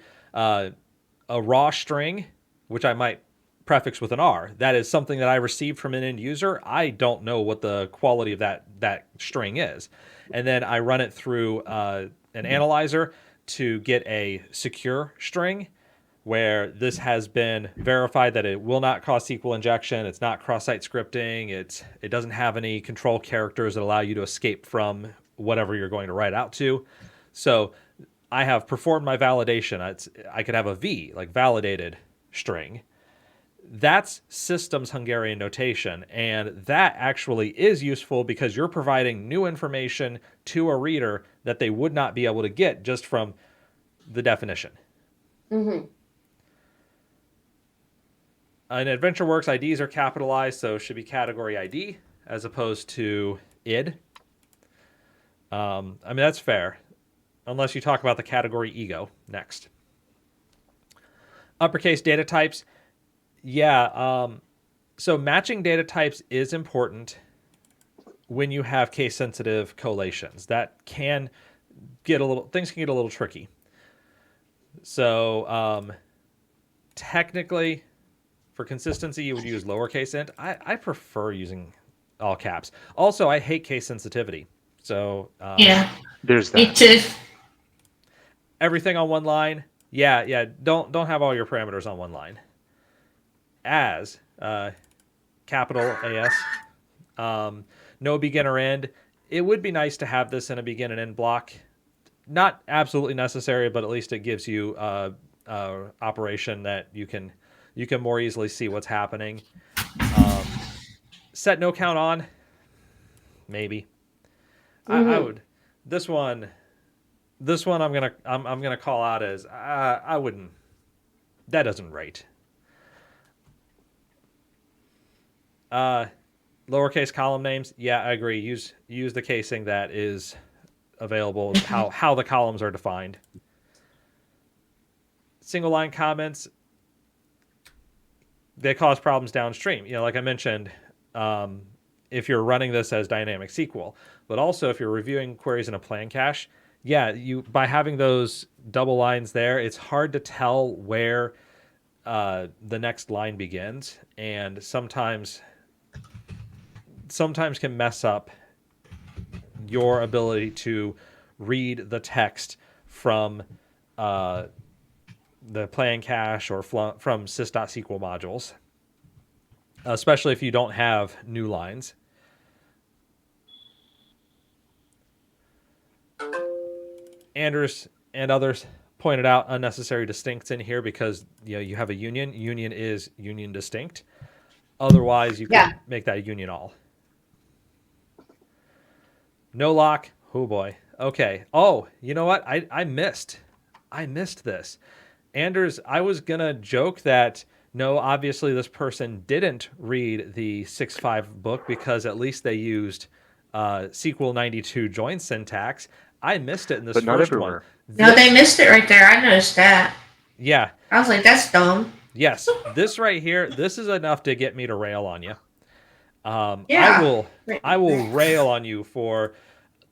raw string, which I might prefix with an R. That is something that I received from an end user. I don't know what the quality of that string is. And then I run it through an analyzer to get a secure string where this has been verified that it will not cause SQL injection. It's not cross-site scripting. It doesn't have any control characters that allow you to escape from whatever you're going to write out to. So I have performed my validation. I could have a V, like validated string. That's systems Hungarian notation, and that actually is useful because you're providing new information to a reader that they would not be able to get just from the definition. Mm-hmm. In AdventureWorks, IDs are capitalized, so it should be category ID as opposed to id. I mean, that's fair, unless you talk about the category ego next. Uppercase data types. Yeah, so matching data types is important when you have case-sensitive collations. That can get things can get a little tricky. So technically, for consistency, you would use lowercase int. I prefer using all caps. Also, I hate case sensitivity. So Yeah, There's me that. too. everything on one line. Yeah. Don't have all your parameters on one line. As capital AS, no begin or end. It would be nice to have this in a begin and end block. Not absolutely necessary, but at least it gives you operation that you can more easily see what's happening. Set no count on, maybe. I would. This one I'm gonna call out as I wouldn't. That doesn't rate. Lowercase column names. Yeah, I agree. Use the casing that is available. How the columns are defined. Single line comments. They cause problems downstream. Like I mentioned, if you're running this as dynamic SQL, but also if you're reviewing queries in a plan cache, by having those double lines there, it's hard to tell where the next line begins, and sometimes can mess up your ability to read the text from the plan cache or from sys.sql modules, especially if you don't have new lines. Anders and others pointed out unnecessary distincts in here because you have a union. Union is union distinct. Otherwise, you can make that a union all. No lock. Oh boy. Okay. Oh, you know what? I missed this. Anders, I was gonna joke that no, obviously this person didn't read the 6.5 book because at least they used SQL 92 join syntax. I missed it in this But not first everywhere. one. No, they missed it right there. I noticed that. Yeah. I was like, that's dumb. Yes. This right here, this is enough to get me to rail on you. Yeah. I will rail on you for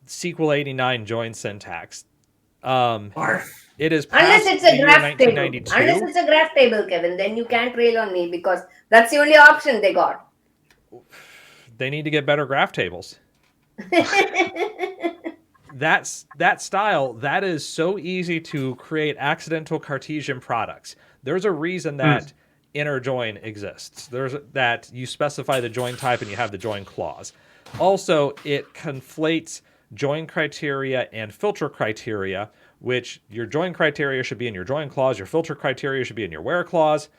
SQL 89 join syntax. Barf. It is Unless past it's the a year graph table. 1992. Unless it's a graph table, Kevin, then you can't rail on me because that's the only option they got. They need to get better graph tables. That style, that is so easy to create accidental Cartesian products. There's a reason that inner join exists. There's that you specify the join type and you have the join clause. Also, it conflates join criteria and filter criteria, which your join criteria should be in your join clause, your filter criteria should be in your where clause.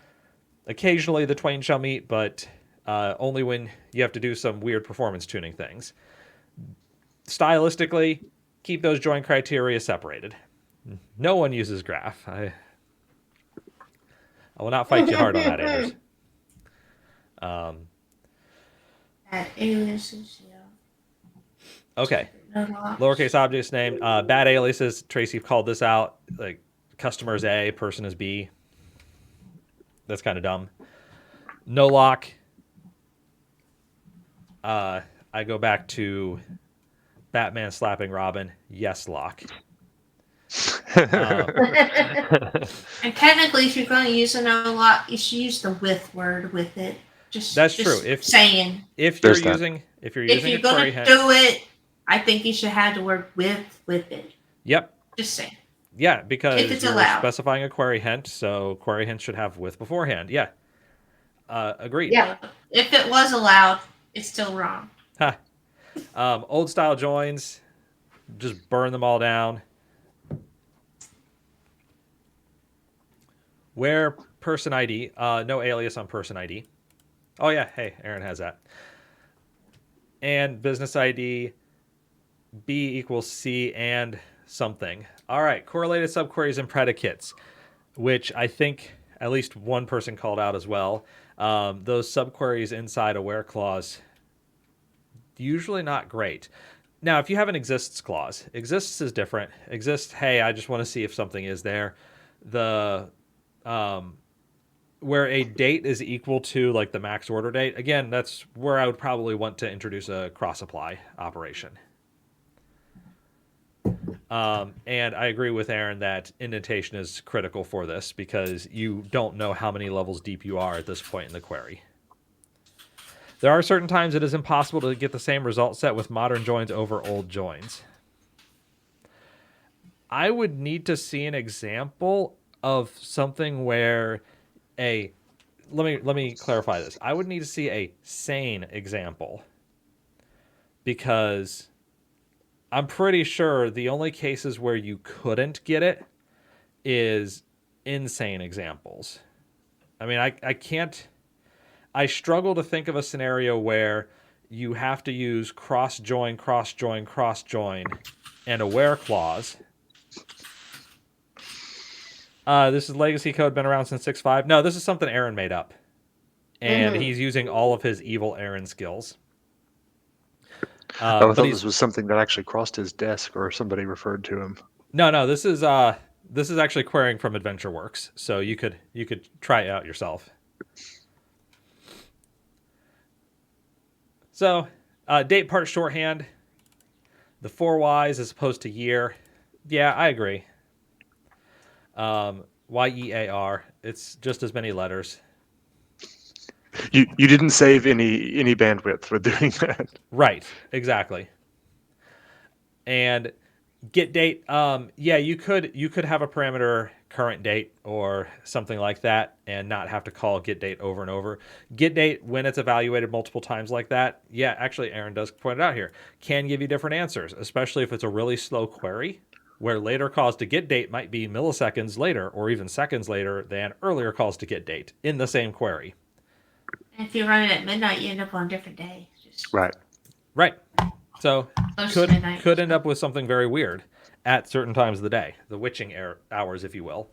Occasionally the twain shall meet, but only when you have to do some weird performance tuning things. Stylistically, keep those join criteria separated. No one uses graph. I will not fight you hard on that, Anders. Add aliases, yeah. Okay. No locks. Lowercase objects named. Bad aliases. Tracy called this out. Like customer is A, person is B. That's kind of dumb. No lock. I go back to Batman slapping Robin. Yes, lock. And technically, if you're going to use a no lock, you should use the with word with it. That's just true. If saying, if you're There's that. using if you're a going query to hint, do it, I think you should have the word with it. yep, Just saying. yeah, because If it's you're allowed. specifying a query hint, so query hint should have with beforehand. Yeah, agreed. Yeah. If it was allowed, it's still wrong. Ha. Old style joins, just burn them all down. Where person ID, no alias on person ID. Oh yeah, hey, Aaron has that. And business ID, B equals C and something. All right, correlated subqueries and predicates, which I think at least one person called out as well. Those subqueries inside a where clause, usually not great. Now, if you have an exists clause, exists is different. Exists, hey, I just want to see if something is there. The where a date is equal to like the max order date, again, that's where I would probably want to introduce a cross apply operation. And I agree with Aaron that indentation is critical for this because you don't know how many levels deep you are at this point in the query. There are certain times it is impossible to get the same result set with modern joins over old joins. I would need to see an example of something where let me clarify this. I would need to see a sane example because I'm pretty sure the only cases where you couldn't get it is insane examples. I mean, I struggle to think of a scenario where you have to use cross join, and a where clause. This is legacy code, been around since 6.5. No, this is something Aaron made up. And he's using all of his evil Aaron skills. I thought this was something that actually crossed his desk or somebody referred to him. No, this is actually querying from AdventureWorks, so you could try it out yourself. So, date part shorthand, the 4 Ys as opposed to year. Yeah, I agree. YEAR, it's just as many letters. You didn't save any bandwidth with doing that. Right, exactly. And get date, yeah, you could have a parameter current date or something like that and not have to call get date over and over. Get date, when it's evaluated multiple times like that, yeah, actually Aaron does point it out here, can give you different answers, especially if it's a really slow query where later calls to get date might be milliseconds later or even seconds later than earlier calls to get date in the same query. And if you run it at midnight, you end up on a different day. Right. So Close to midnight. could end up with something very weird at certain times of the day, the witching hours, if you will.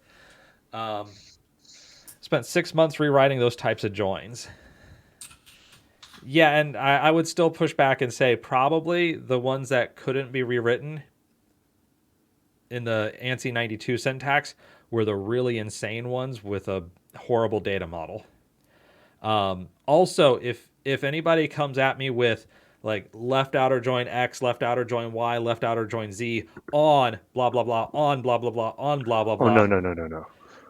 Spent 6 months rewriting those types of joins. Yeah, and I would still push back and say probably the ones that couldn't be rewritten in the ANSI 92 syntax were the really insane ones with a horrible data model. Also, if anybody comes at me with like left outer join X, left outer join Y, left outer join Z on blah blah blah, on blah blah blah, on blah blah blah. Oh no.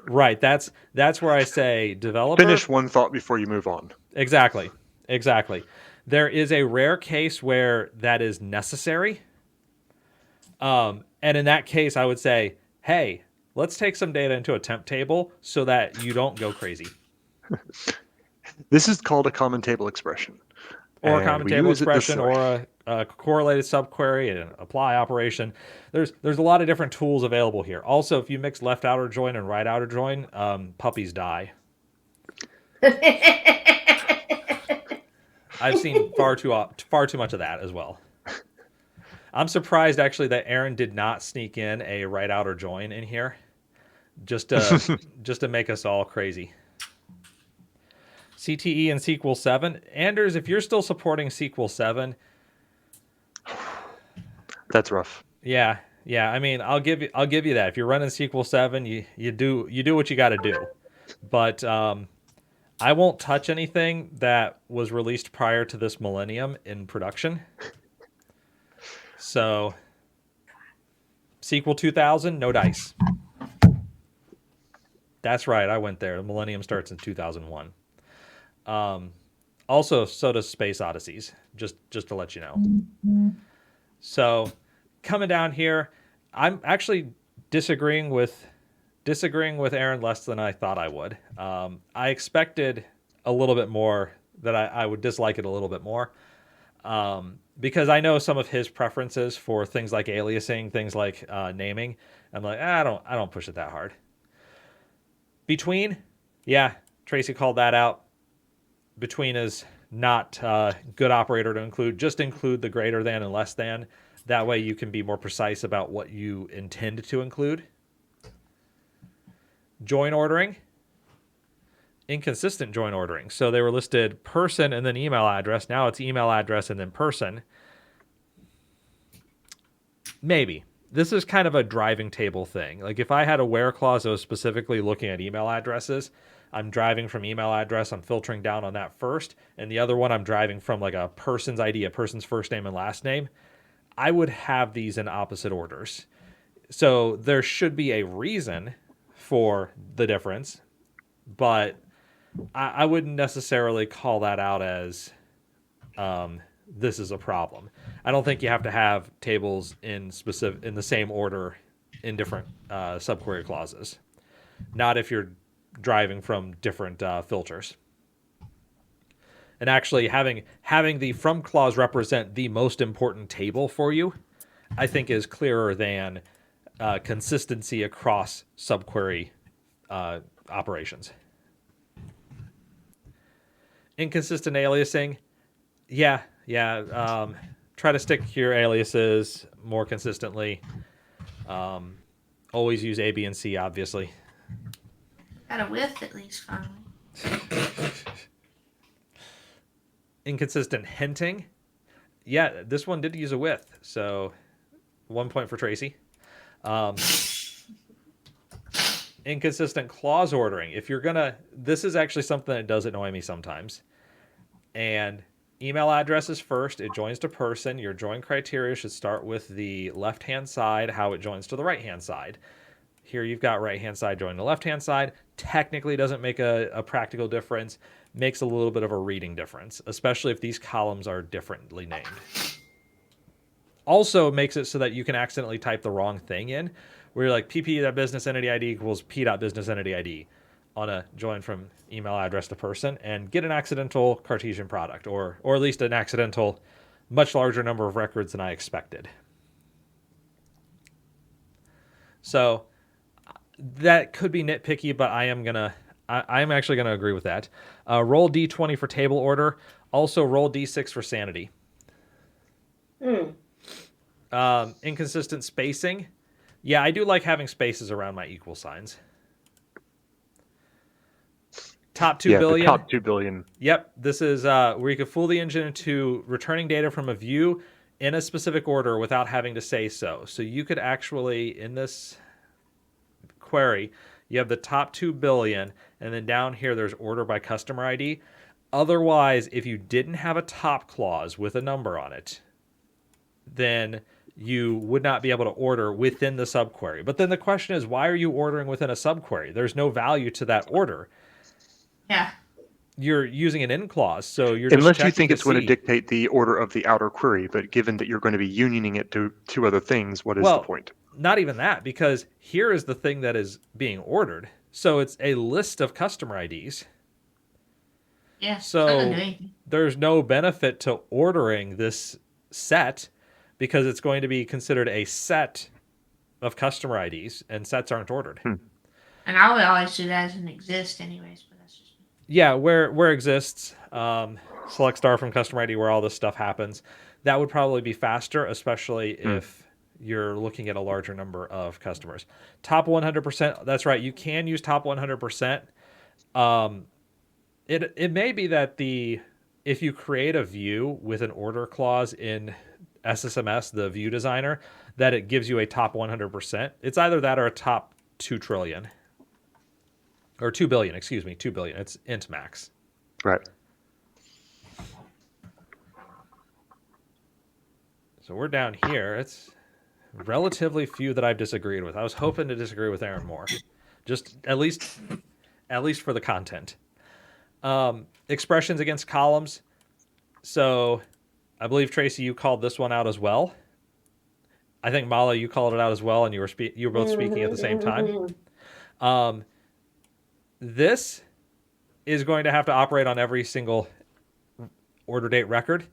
Right, that's where I say developer. Finish one thought before you move on. Exactly. There is a rare case where that is necessary. And in that case, I would say, hey, let's take some data into a temp table so that you don't go crazy. This is called a common table expression. Or a common table expression, or a correlated subquery, and an apply operation. There's a lot of different tools available here. Also, if you mix left outer join and right outer join, puppies die. I've seen far too much of that as well. I'm surprised actually that Aaron did not sneak in a right outer join in here, just to make us all crazy. CTE and SQL 7. Anders, if you're still supporting SQL 7, That's rough. yeah. I mean, I'll give you that. If you're running SQL 7, you do what you got to do. But I won't touch anything that was released prior to this millennium in production. So SQL 2000, no dice. That's right, I went there. The millennium starts in 2001. Also, so does Space Odysseys, just to let you know. So coming down here, I'm actually disagreeing with Aaron less than I thought I would. I expected a little bit more, that I would dislike it a little bit more, because I know some of his preferences for things like aliasing, things like naming. I'm like, I don't push it that hard. Between, yeah, Tracy called that out. Between is not a good operator to include. Just include the greater than and less than. That way you can be more precise about what you intend to include. Join ordering. Inconsistent join ordering. So they were listed person and then email address. Now it's email address and then person. Maybe. This is kind of a driving table thing. Like if I had a where clause that was specifically looking at email addresses, I'm driving from email address, I'm filtering down on that first, and the other one I'm driving from like a person's ID, a person's first name and last name, I would have these in opposite orders. So there should be a reason for the difference, but I wouldn't necessarily call that out as this is a problem. I don't think you have to have tables in the same order in different subquery clauses. Not if you're driving from different filters. And actually having the from clause represent the most important table for you, I think is clearer than consistency across subquery operations. Inconsistent aliasing, yeah. Try to stick your aliases more consistently. Always use A, B, and C, obviously. Got a with at least finally. Inconsistent hinting. Yeah, this one did use a with, so 1 point for Tracy. Inconsistent clause ordering. If you're gonna, this is actually something that does annoy me sometimes. And email address is first. It joins to person. Your join criteria should start with the left-hand side, how it joins to the right-hand side. Here you've got right-hand side joining the left-hand side. Technically doesn't make a practical difference. Makes a little bit of a reading difference, especially if these columns are differently named. Also makes it so that you can accidentally type the wrong thing in, where you're like pp.business entity ID equals p.business entity ID on a join from email address to person, and get an accidental Cartesian product, or at least an accidental much larger number of records than I expected. So that could be nitpicky, but I'm actually gonna agree with that. Roll D20 for table order. Also roll D6 for sanity. Inconsistent spacing. Yeah, I do like having spaces around my equal signs. Top 2 billion. The top 2 billion. Yep, this is where you can fool the engine into returning data from a view in a specific order without having to say so. So you could actually, in this query, you have the top 2 billion, and then down here there's order by customer ID. Otherwise, if you didn't have a top clause with a number on it, then you would not be able to order within the subquery. But then the question is, why are you ordering within a subquery? There's no value to that order. Yeah. You're using an in clause, so you're unless just you think to it's going to see. dictate the order of the outer query. But given that you're going to be unioning it to two other things, what is the point? Not even that, because here is the thing that is being ordered. So it's a list of customer IDs. Yeah. So there's no benefit to ordering this set, because it's going to be considered a set of customer IDs, and sets aren't ordered. And I would always do that as an exist anyways, but that's just me. Yeah, where exists, select star from customer ID where all this stuff happens. That would probably be faster, especially if you're looking at a larger number of customers. Top 100%, that's right. You can use top 100%. It may be that if you create a view with an order clause in SSMS, the view designer, that it gives you a top 100%. It's either that or a top 2 trillion. Or 2 billion, excuse me, 2 billion. It's int max. Right. So we're down here. It's relatively few that I've disagreed with. I was hoping to disagree with Aaron more. Just at least for the content. Expressions against columns. So I believe, Tracy, you called this one out as well. I think, Mala, you called it out as well, and you were both speaking at the same time. This is going to have to operate on every single order date record,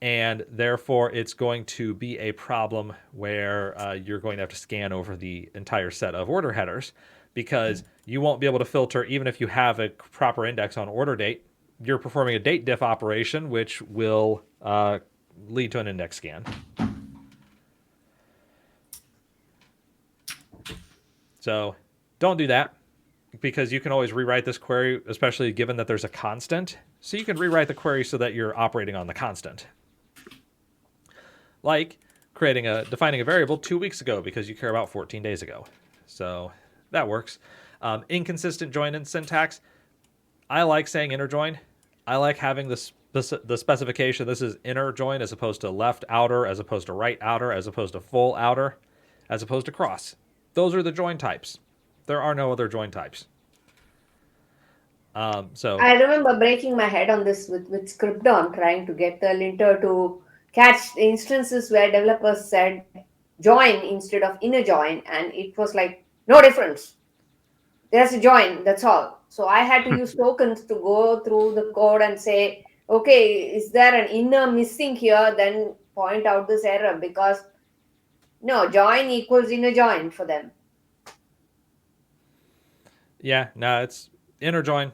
and therefore it's going to be a problem where you're going to have to scan over the entire set of order headers, because you won't be able to filter even if you have a proper index on order date. You're performing a date diff operation, which will lead to an index scan. So don't do that, because you can always rewrite this query, especially given that there's a constant. So you can rewrite the query so that you're operating on the constant. Like defining a variable 2 weeks ago because you care about 14 days ago. So that works. Inconsistent join and syntax. I like saying inner join. I like having the specification. This is inner join as opposed to left outer, as opposed to right outer, as opposed to full outer, as opposed to cross. Those are the join types. There are no other join types. So I remember breaking my head on this with Scripton, trying to get the linter to catch instances where developers said join instead of inner join, and it was like no difference. There's a join, that's all. So I had to use tokens to go through the code and say, okay, is there an inner missing here? Then point out this error, because no, join equals inner join for them. Yeah, no, it's inner join.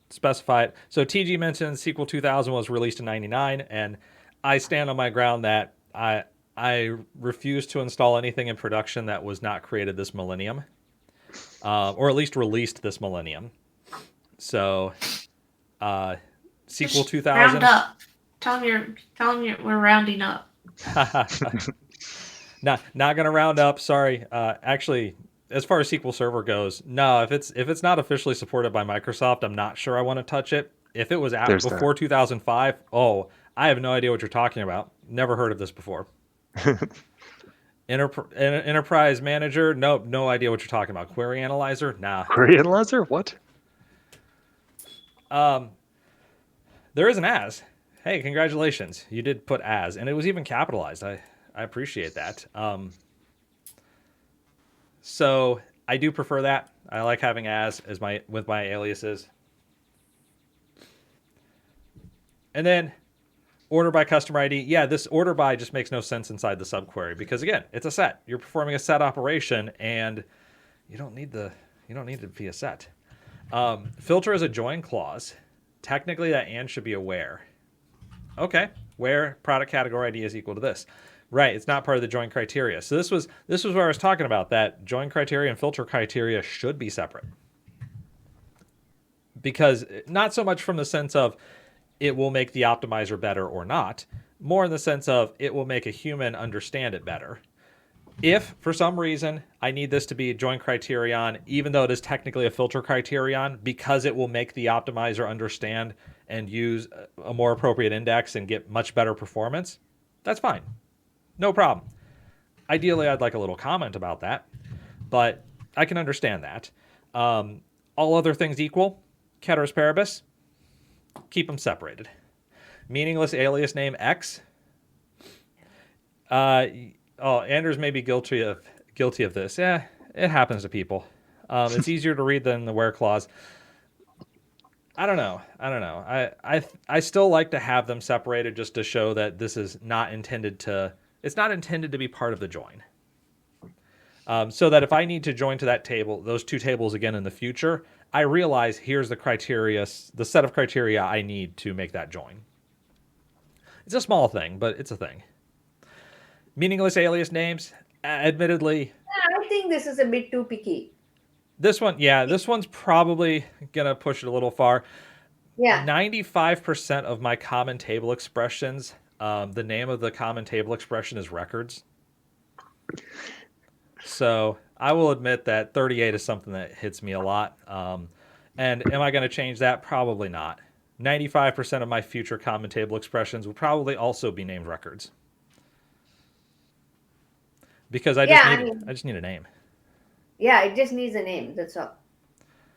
Specify it. So TG mentioned SQL 2000 was released in 99, and I stand on my ground that I refuse to install anything in production that was not created this millennium, or at least released this millennium. So SQL 2000. Round up. Tell them we're rounding up. Not gonna round up. Sorry. Actually, as far as SQL Server goes, no. If it's not officially supported by Microsoft, I'm not sure I want to touch it. If it was out before 2005, I have no idea what you're talking about. Never heard of this before. Enterprise Manager, nope, no idea what you're talking about. Query Analyzer, nah. Query Analyzer, what? There is an as. Hey, congratulations, you did put as, and it was even capitalized. I appreciate that. So I do prefer that. I like having as with my aliases. And then order by customer ID. Yeah, this order by just makes no sense inside the subquery, because again, it's a set. You're performing a set operation, and you don't need to be a set. Filter is a join clause. Technically, that and should be a where. Okay, where product category ID is equal to this. Right, it's not part of the join criteria. So this was where I was talking about, that join criteria and filter criteria should be separate. Because not so much from the sense of it will make the optimizer better or not, more in the sense of it will make a human understand it better. If for some reason I need this to be a join criterion, even though it is technically a filter criterion, because it will make the optimizer understand and use a more appropriate index and get much better performance, that's fine. No problem. Ideally, I'd like a little comment about that, but I can understand that. All other things equal, ceteris paribus, keep them separated. Meaningless alias name X. Anders may be guilty of this. Yeah, it happens to people. It's easier to read than the where clause. I don't know. I still like to have them separated, just to show that this is not intended to. It's not intended to be part of the join. So that if I need to join to that table, those two tables again in the future, I realize here's the criteria, the set of criteria I need to make that join. It's a small thing, but it's a thing. Meaningless alias names, admittedly. I think this is a bit too picky. This one's probably gonna push it a little far. Yeah. 95% of my common table expressions, the name of the common table expression is records. So I will admit that 38 is something that hits me a lot. And am I going to change that? Probably not. 95% of my future common table expressions will probably also be named records. Because I just need a name. Yeah, it just needs a name. That's all.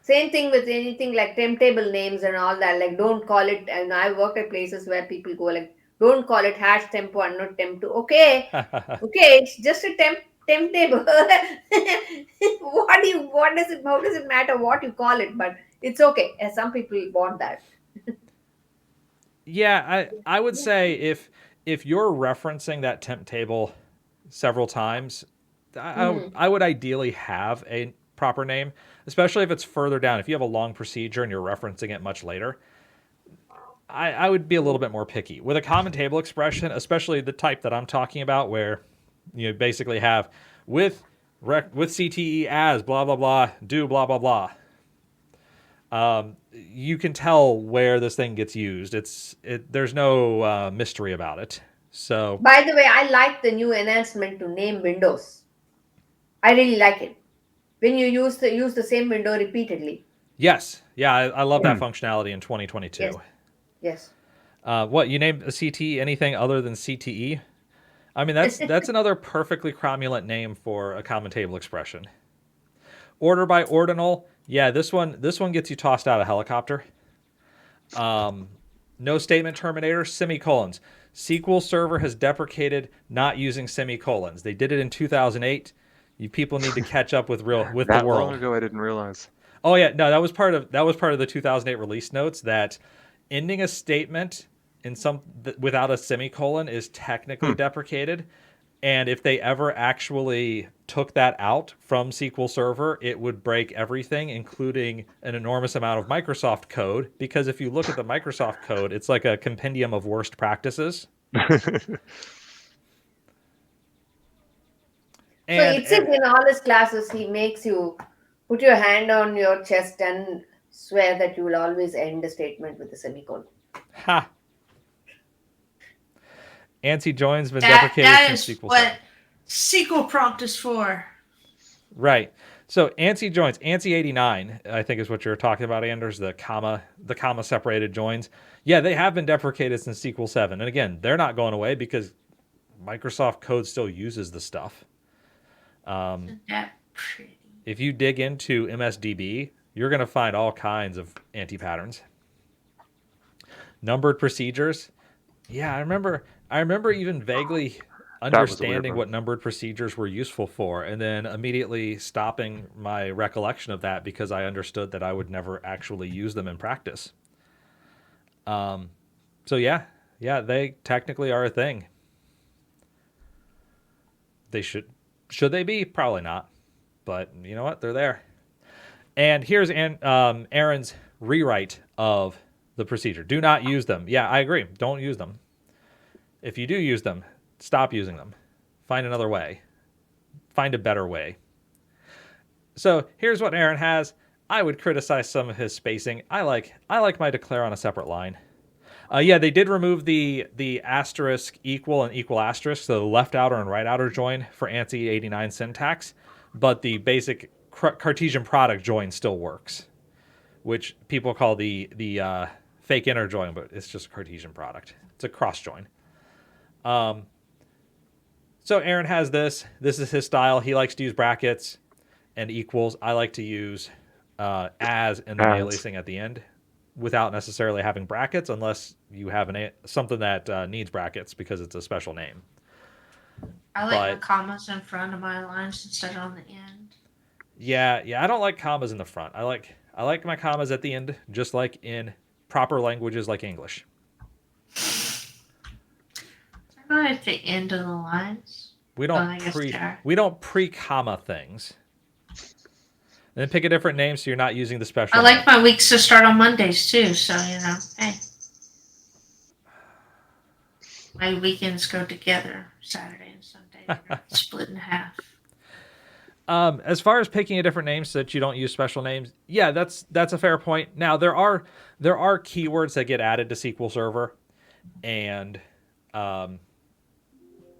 Same thing with anything like temp table names and all that. Like, don't call it. And I work at places where people go like, don't call it hash temp one, not temp two. Okay, okay, it's just a temp table. What does it? How does it matter what you call it? But it's okay. Some people want that. Yeah, I would say if you're referencing that temp table several times, Mhm. I would ideally have a proper name, especially if it's further down. If you have a long procedure and you're referencing it much later, I would be a little bit more picky. With a common table expression, especially the type that I'm talking about, where you basically have with with CTE as blah blah blah do blah blah blah. You can tell where this thing gets used. There's no mystery about it. So By the way, I like the new enhancement to name windows. I really like it when you use the same window repeatedly. yes, yeah, I love Yes, that functionality in yes, 2022. yes. What you named a CTE anything other than CTE? I mean that's another perfectly cromulent name for a common table expression. Order by ordinal, yeah, this one gets you tossed out of helicopter. No statement terminator, semicolons. SQL Server has deprecated not using semicolons. They did it in 2008. You people need to catch up with the That long world. ago, I didn't realize. Oh yeah, no, that was part of the 2008 release notes that ending a statement in without a semicolon is technically deprecated. And if they ever actually took that out from SQL Server, it would break everything, including an enormous amount of Microsoft code. Because if you look at the Microsoft code, it's like a compendium of worst practices. So And it's it in all his classes. He makes you put your hand on your chest and swear that you will always end the statement with a semicolon. ha, ANSI join's been deprecated That since is SQL what 7. SQL prompt is for. Right. So ANSI joins, ANSI 89, I think is what you're talking about, Anders, the comma separated joins. Yeah, they have been deprecated since SQL 7. And again, they're not going away because Microsoft code still uses the stuff. Isn't that pretty? If you dig into MSDB, you're going to find all kinds of anti-patterns. Numbered procedures. Yeah, I remember even vaguely That was a weird understanding one. what numbered procedures were useful for and then immediately stopping my recollection of that because I understood that I would never actually use them in practice. So yeah, they technically are a thing. They should they be? Probably not. But you know what? They're there. And here's Aaron's rewrite of the procedure. Do not use them. Yeah, I agree. Don't use them. If you do use them, stop using them. Find another way. Find a better way. So here's what Aaron has. I would criticize some of his spacing. I like my declare on a separate line. Yeah, they did remove the asterisk equal and equal asterisk, so the left outer and right outer join for ANSI 89 syntax, but the basic Cartesian product join still works, which people call the fake inner join, but it's just a Cartesian product. It's a cross join. So Aaron has this. This is his style. He likes to use brackets and equals. I like to use as and then As. aliasing at the end without necessarily having brackets unless you have something that needs brackets because it's a special name. I like my But commas in front of my lines instead of on the end. yeah, I don't like commas in the front. I like my commas at the end, just like in proper languages like English. I don't like the end of the lines. We Oh, don't I guess they are. pre-comma things. And then pick a different name so you're not using the special I name. like my weeks to start on Mondays too, so hey. My weekends go together, Saturday and Sunday. They're split in half. As far as picking a different name so that you don't use special names, yeah, that's a fair point. Now there are keywords that get added to SQL Server, and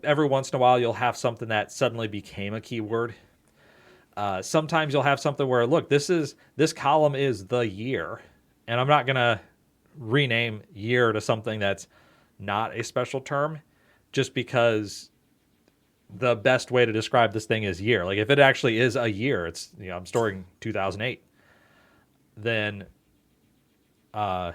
every once in a while you'll have something that suddenly became a keyword. Sometimes you'll have something where, look, this column is the year, and I'm not gonna rename year to something that's not a special term, just because the best way to describe this thing is year. Like if it actually is a year, it's I'm storing 2008. Then, I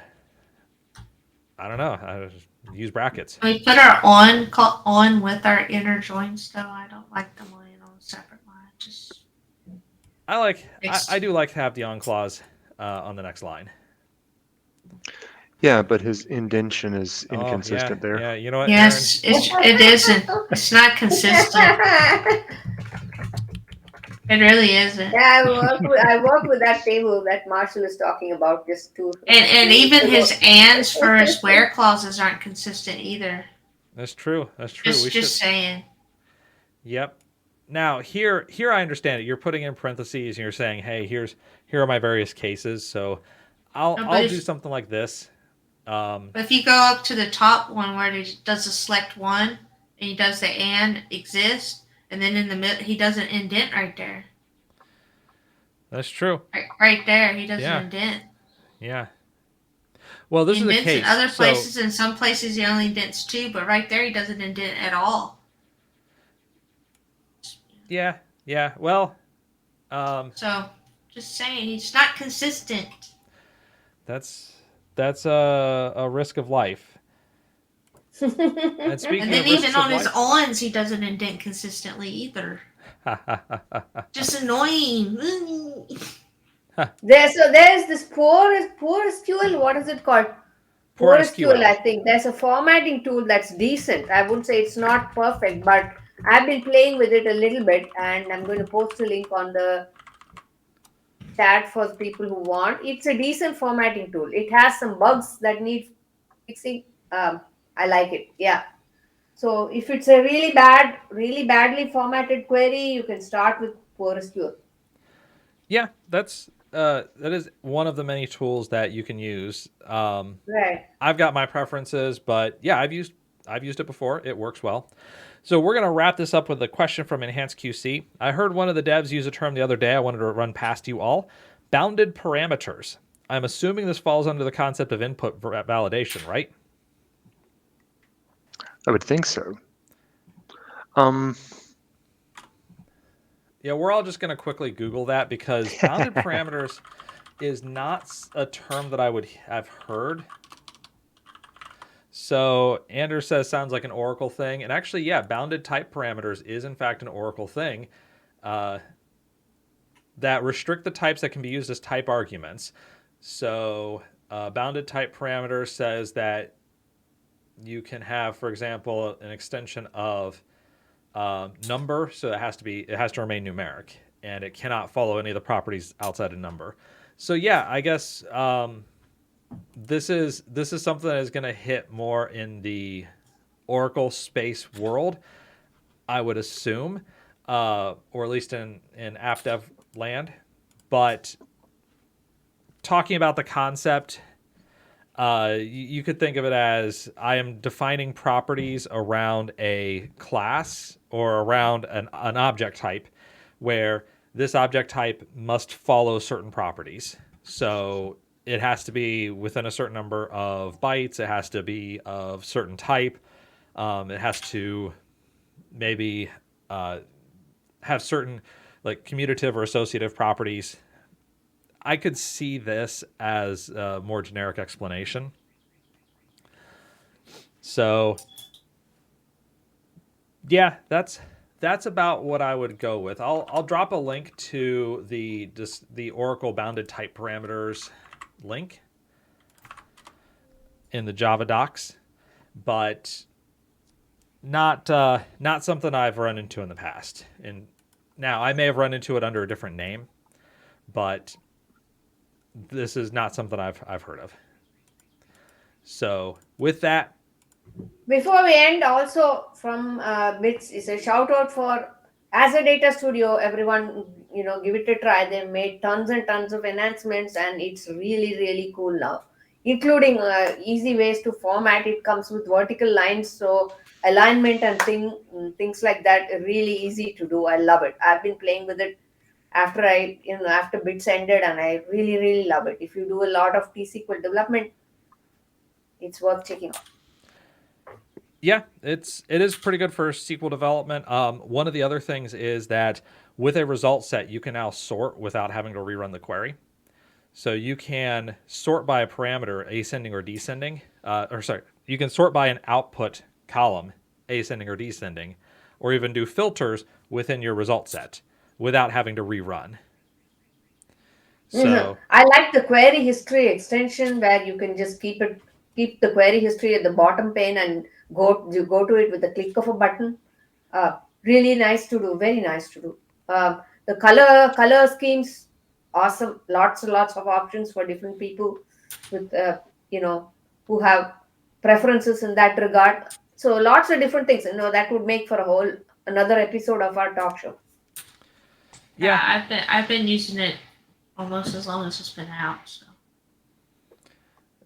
don't know. I just use brackets. We put our on with our inner joins though. I don't like them lying on a separate line. Just I do like to have the on clause on the next line. Yeah, but his indentation is inconsistent there. Yeah, you know what? Yes, it isn't. It's not consistent. It really isn't. Yeah, I work with that table that Marshall is talking about just to. And even his ands for his where clauses aren't consistent either. That's true. Just saying. Yep. Now here I understand it. You're putting in parentheses and you're saying, hey, here are my various cases. So I'll do something like this. But if you go up to the top one where he does the select one and he does the and exist, and then in the middle he does an indent right there. That's true. Right there, he does an indent. Yeah. Well, this is the case. In other places, in some places he only indents 2, but right there he doesn't indent at all. Yeah. Well, so just saying, he's not consistent. That's a risk of life. And speaking and then of even on his life, ons, he doesn't indent consistently either. Just annoying. There's this poor SQL. What is it called? Poor SQL. I think there's a formatting tool that's decent. I wouldn't say it's not perfect, but I've been playing with it a little bit, and I'm going to post a link on the chat for people who want. It's a decent formatting tool. It has some bugs that need fixing. I like it. Yeah. So if it's a really badly formatted query, you can start with PostgreSQL. Yeah, that is one of the many tools that you can use. Right. I've got my preferences, but yeah, I've used it before. It works well. So we're going to wrap this up with a question from Enhanced QC. I heard one of the devs use a term the other day. I wanted to run past you all. Bounded parameters. I'm assuming this falls under the concept of input validation, right? I would think so. Yeah, we're all just going to quickly Google that because bounded parameters is not a term that I would have heard. So Anders says sounds like an Oracle thing. And actually, yeah, bounded type parameters is in fact an Oracle thing that restrict the types that can be used as type arguments. So bounded type parameter says that you can have, for example, an extension of number, so it has to remain numeric, and it cannot follow any of the properties outside of number. So yeah, I guess this is something that is going to hit more in the Oracle space world, I would assume, or at least in app dev land. But talking about the concept, you could think of it as I am defining properties around a class or around an object type where this object type must follow certain properties. So it has to be within a certain number of bytes. It has to be of certain type. It has to maybe have certain like commutative or associative properties. I could see this as a more generic explanation. So, yeah, that's about what I would go with. I'll drop a link to the Oracle bounded type parameters link in the Java docs, but not something I've run into in the past. And now I may have run into it under a different name, but this is not something I've heard of. So with that, before we end, also from Bits is a shout out for as a data studio, everyone, give it a try. They made tons and tons of enhancements, and it's really, really cool now, including easy ways to format. It comes with vertical lines, so alignment and things like that are really easy to do. I love it. I've been playing with it after bits ended, and I really, really love it. If you do a lot of T-SQL development, it's worth checking out. Yeah, it is pretty good for SQL development. One of the other things is that with a result set, you can now sort without having to rerun the query. So you can sort by a parameter, ascending or descending. You can sort by an output column, ascending or descending, or even do filters within your result set without having to rerun. So I like the query history extension where you can just keep the query history at the bottom pane and you go to it with the click of a button. Really nice to do. Very nice to do. The color schemes, awesome. Lots and lots of options for different people with you know who have preferences in that regard. So lots of different things. That would make for a whole another episode of our talk show. yeah, I've been using it almost as long as it's been out. So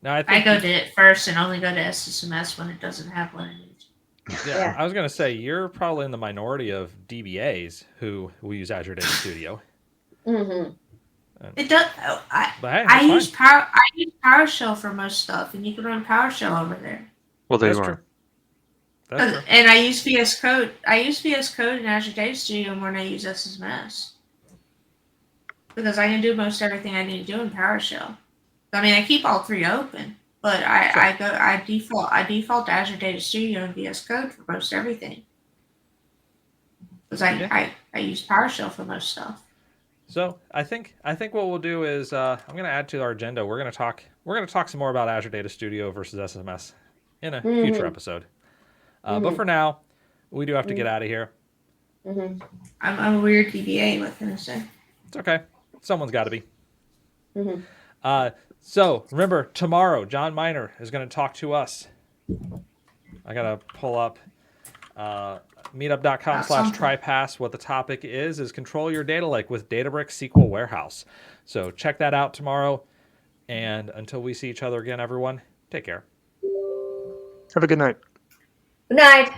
now I I think go to it first and only go to SSMS when it doesn't have what it needs. yeah, I was gonna say you're probably in the minority of DBAs who will use Azure Data Studio. Mm-hmm. It does. But hey, I that's use fine. I use PowerShell for most stuff, and you can run PowerShell over there. Well, there That's you true. are. That's true. And I use VS Code. I use VS Code in Azure Data Studio more than I use SSMS because I can do most everything I need to do in PowerShell. I mean, I keep all three open, but I default to Azure Data Studio and VS Code for most everything because I use PowerShell for most stuff. So I think what we'll do is I'm going to add to our agenda. We're going to talk some more about Azure Data Studio versus SMS in a future episode. But for now, we do have to get out of here. Mm-hmm. I'm a weird DBA. What can I say? It's okay. Someone's got to be. Mm-hmm. So remember, tomorrow John Miner is going to talk to us. I got to pull up meetup.com/trypass. What the topic is control your data lake with Databricks SQL Warehouse. So check that out tomorrow. And until we see each other again, everyone, take care. Have a good night. Good night.